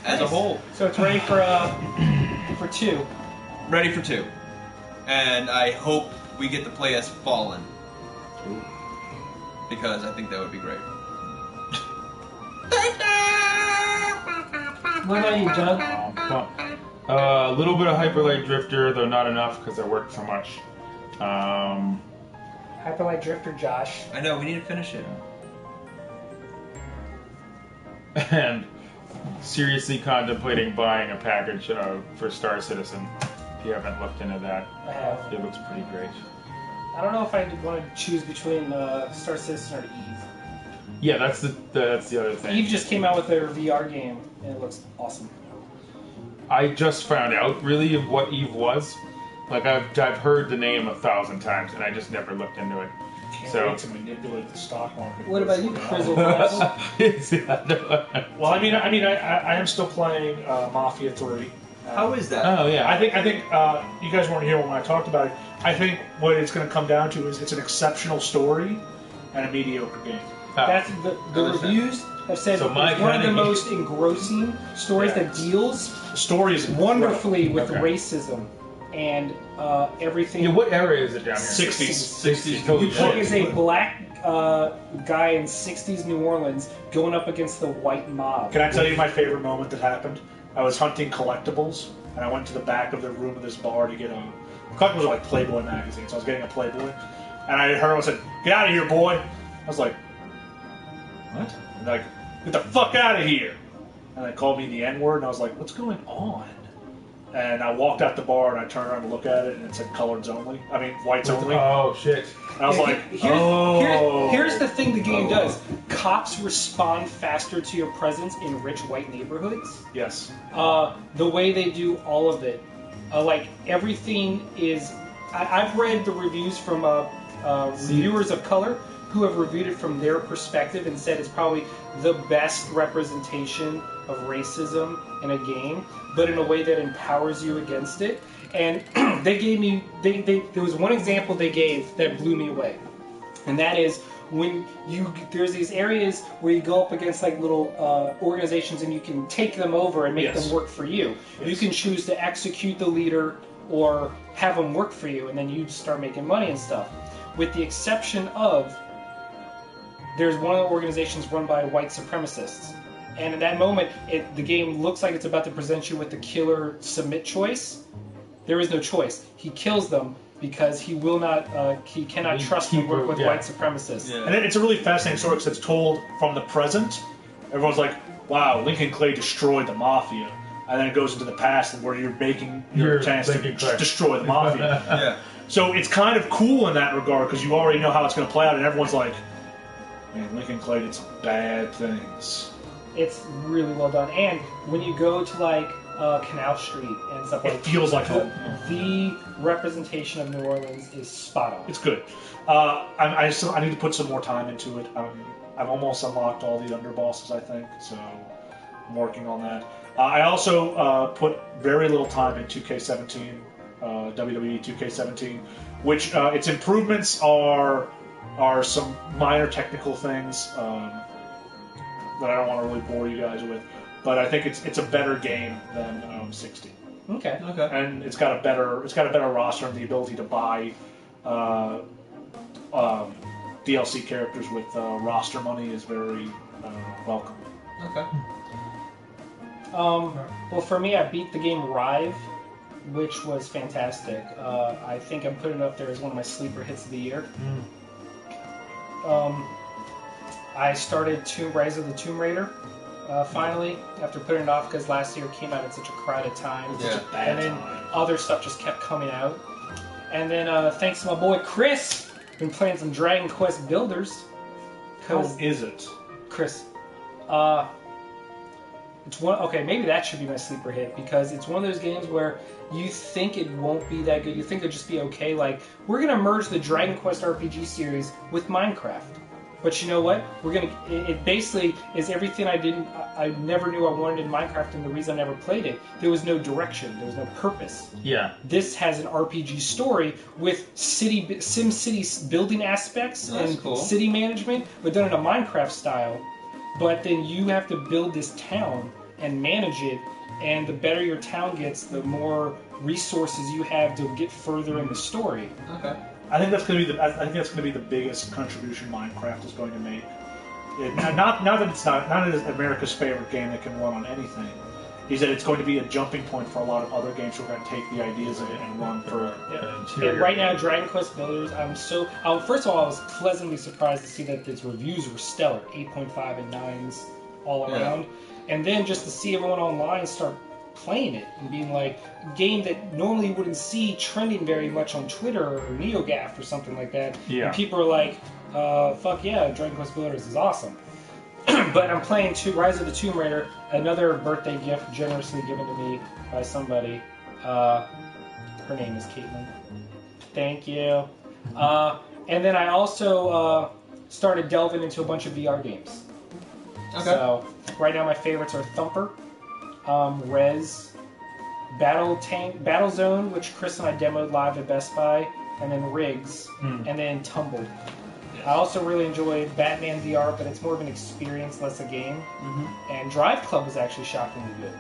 as a Nice. whole. So it's ready for 2. Ready for 2, and I hope we get to play as Fallen because I think that would be great. What about you, Doug? A little bit of Hyper Light Drifter, though not enough because I worked so much. Hyperlight Drifter, Josh. I know we need to finish it. And seriously contemplating buying a package for Star Citizen. If you haven't looked into that, I have. it looks pretty great. I don't know if I want to choose between Star Citizen or Eve. Yeah, that's the other thing. Eve just came out with their VR game, and it looks awesome. I just found out really of what Eve was. Like I've heard the name 1,000 times, and I just never looked into it. Can't So- wait to manipulate the stock market. What about you, Crizzle? Well, I am still playing Mafia 3. How is that? Oh yeah. I think you guys weren't here when I talked about it. I think what it's going to come down to is it's an exceptional story and a mediocre game. That's the Understand. reviews have said So my it's one of the kind of- most engrossing stories Yeah. that deals The story is wonderfully with Okay. racism and everything. Yeah, what area is it down here? 60s. 60s. Holy You play as shit. a black guy in 60s New Orleans going up against the white mob. Can I tell you my favorite moment that happened? I was hunting collectibles, and I went to the back of the room of this bar to get a... Collectibles are like Playboy magazines, so I was getting a Playboy. And I heard one said, "Get out of here, boy!" I was like, "What?" And they're like, "Get the fuck out of here!" And they called me the N-word, and I was like, "What's going on?" And I walked out the bar, and I turned around to look at it, and it said coloreds only. I mean, whites only. And Oh shit. I was Yeah, like, here's, here's the thing the game does. Cops respond faster to your presence in rich white neighborhoods. yes. The way they do all of it, like everything is. I've read the reviews from reviewers of color who have reviewed it from their perspective and said it's probably the best representation of racism in a game, but in a way that empowers you against it. And they gave me, there was one example they gave that blew me away, and that is when there's these areas where you go up against like little organizations and you can take them over and make Yes. them work for you. Yes. You can choose to execute the leader or have them work for you, and then you start making money and stuff. With the exception of, there's one of the organizations run by white supremacists. And in that moment, the game looks like it's about to present you with the killer submit choice. There is no choice. He kills them because he will not, he cannot trust and work with white supremacists. Yeah. And it's a really fascinating story because it's told from the present. Everyone's like, "Wow, Lincoln Clay destroyed the mafia," and then it goes into the past where you're making your You're attempts to Lincoln Clay. destroy the mafia. Yeah. So it's kind of cool in that regard because you already know how it's going to play out, and everyone's like, "Man, Lincoln Clay did some bad things." It's really well done. And when you go to like Canal Street and stuff It like that. feels like home. The representation of New Orleans is spot on. It's good. I need to put some more time into it. I've almost unlocked all the underbosses, I think, so I'm working on that. I also put very little time in 2K17, WWE 2K17, which its improvements are some minor technical things that I don't want to really bore you guys with, but I think it's a better game than 16. Okay. And it's got a better roster and the ability to buy DLC characters with roster money is very welcome. Okay. Well, for me, I beat the game Rive, which was fantastic. I think I'm putting it up there as one of my sleeper hits of the year. I started Rise of the Tomb Raider, finally, after putting it off because last year came out at such a crowded time. Yeah. And then other stuff just kept coming out. And then thanks to my boy Chris, been playing some Dragon Quest Builders. How is it? Chris, it's one. Okay, maybe that should be my sleeper hit because it's one of those games where you think it won't be that good. You think it'll just be okay. Like we're gonna merge the Dragon Quest RPG series with Minecraft, but you know what? It basically is everything I never knew I wanted in Minecraft, and the reason I never played it. There was no direction. There was no purpose. Yeah. This has an RPG story with SimCity building aspects and cool. city management, but done in a Minecraft style. But then you have to build this town and manage it, and the better your town gets, the more resources you have to get further in the story. Okay. I think that's going to be the biggest contribution Minecraft is going to make. Not that it's not America's favorite game that can run on anything. Is that it's going to be a jumping point for a lot of other games who are going to take the ideas of it and run for. And right now, Dragon Quest Builders, first of all, I was pleasantly surprised to see that its reviews were stellar, 8.5 and 9s all around. And then just to see everyone online start playing it and being like, a game that normally you wouldn't see trending very much on Twitter or NeoGAF or something like that. Yeah. And people are like, fuck yeah, Dragon Quest Builders is awesome. But I'm playing Rise of the Tomb Raider, another birthday gift generously given to me by somebody. Her name is Caitlin. Thank you. And then I also started delving into a bunch of VR games. Okay. So right now my favorites are Thumper, Rez, Battle Zone, which Chris and I demoed live at Best Buy, and then Riggs, and then Tumbled. I also really enjoyed Batman VR, but it's more of an experience, less a game. And Drive Club was actually shockingly good.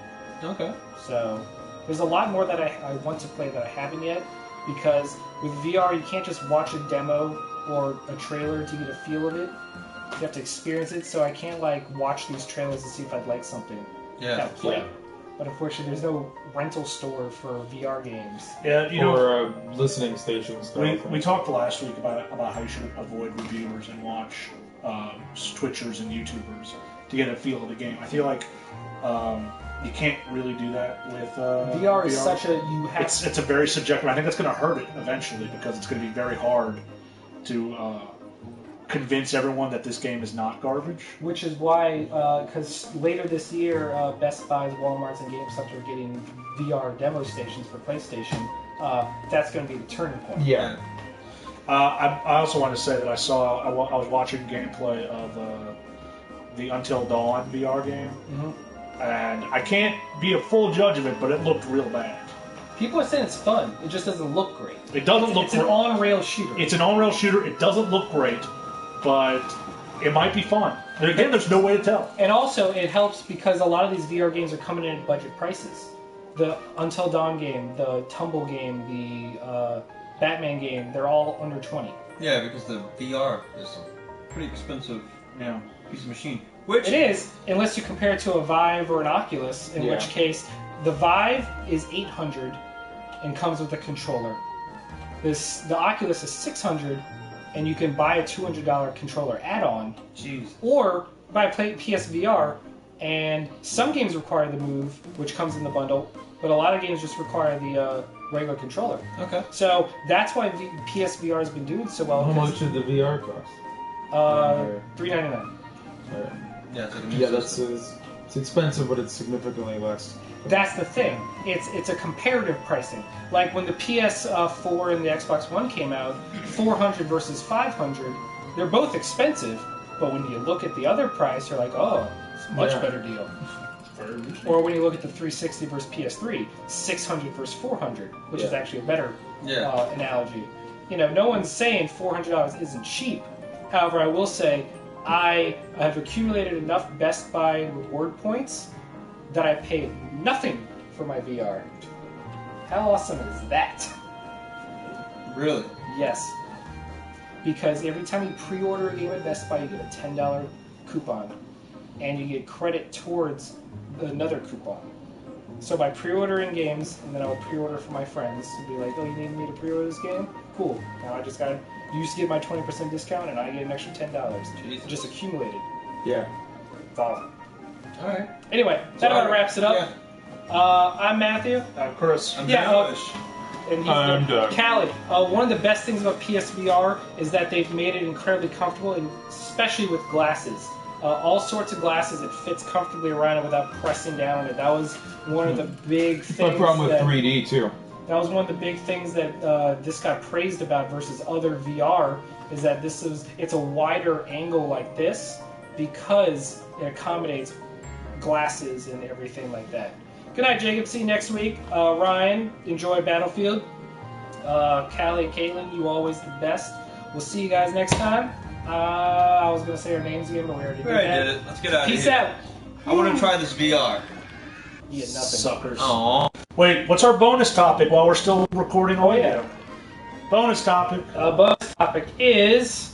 Okay. So there's a lot more that I want to play that I haven't yet, because with VR you can't just watch a demo or a trailer to get a feel of it. You have to experience it, so I can't watch these trailers to see if I'd like something. Yeah. Play. Yeah. But unfortunately, there's no rental store for VR games. Yeah, or listening stations. We talked last week about how you should avoid reviewers and watch Twitchers and YouTubers to get a feel of the game. I feel like you can't really do that with VR. Is such a It's a very subjective. I think that's going to hurt it eventually because it's going to be very hard to convince everyone that this game is not garbage. Which is why, because later this year, Best Buys, Walmarts, and GameStop are getting VR demo stations for PlayStation. That's going to be the turning point. Yeah. I also want to say that I was watching gameplay of the Until Dawn VR game, and I can't be a full judge of it, but it looked real bad. People are saying it's fun. It just doesn't look great. It doesn't look. It's an on-rail shooter. It's an on-rail shooter. It doesn't look great, but it might be fun. And again, there's no way to tell. And also, it helps because a lot of these VR games are coming in at budget prices. The Until Dawn game, the Tumble game, the Batman game, they're all under 20. Yeah, because the VR is a pretty expensive piece of machine. Which it is, unless you compare it to a Vive or an Oculus, in which case the Vive is $800 and comes with a controller. The Oculus is $600 and you can buy a $200 controller add-on. Jeez. Or buy a PSVR, and some games require the Move, which comes in the bundle, but a lot of games just require the regular controller. Okay. So that's why PSVR has been doing so well. How much did the VR cost? $399. Yeah, Yeah, that's It's expensive, but it's significantly less. That's the thing. It's a comparative pricing. Like when the PS4 and the Xbox One came out, 400 versus 500, they're both expensive, but when you look at the other price, you're like, oh, it's a much better deal. Or when you look at the 360 versus PS3, 600 versus 400, which is actually a better analogy. You know, no one's saying $400 isn't cheap. However, I will say I have accumulated enough Best Buy reward points that I paid nothing for my VR. How awesome is that? Really? Yes. Because every time you pre-order a game at Best Buy, you get a $10 coupon. And you get credit towards another coupon. So by pre-ordering games, and then I would pre-order for my friends, and be like, oh, you need me to pre-order this game? Cool. Now I just got to... You used to get my 20% discount, and I get an extra $10. Jesus. Just accumulated. Yeah. It's awesome. Alright. Anyway, that about wraps it up. Yeah. I'm Matthew. I'm Chris. I'm Yeah, and he's I'm Doug. Callie. One of the best things about PSVR is that they've made it incredibly comfortable, and especially with glasses. All sorts of glasses, it fits comfortably around it without pressing down on it. That was one of the big things. No problem with 3D too. That was one of the big things that this got praised about versus other VR, is that it's a wider angle like this because it accommodates glasses and everything like that. Good night, Jacob. See you next week. Ryan, enjoy Battlefield. Callie and Caitlin, you always the best. We'll see you guys next time. I was going to say our names again, but we already did that. did it. Let's get out of here. Peace out. I want to try this VR. You get nothing. Suckers. Aww. Wait, what's our bonus topic while we're still recording Oh, audio? yeah. Bonus topic. Bonus topic is...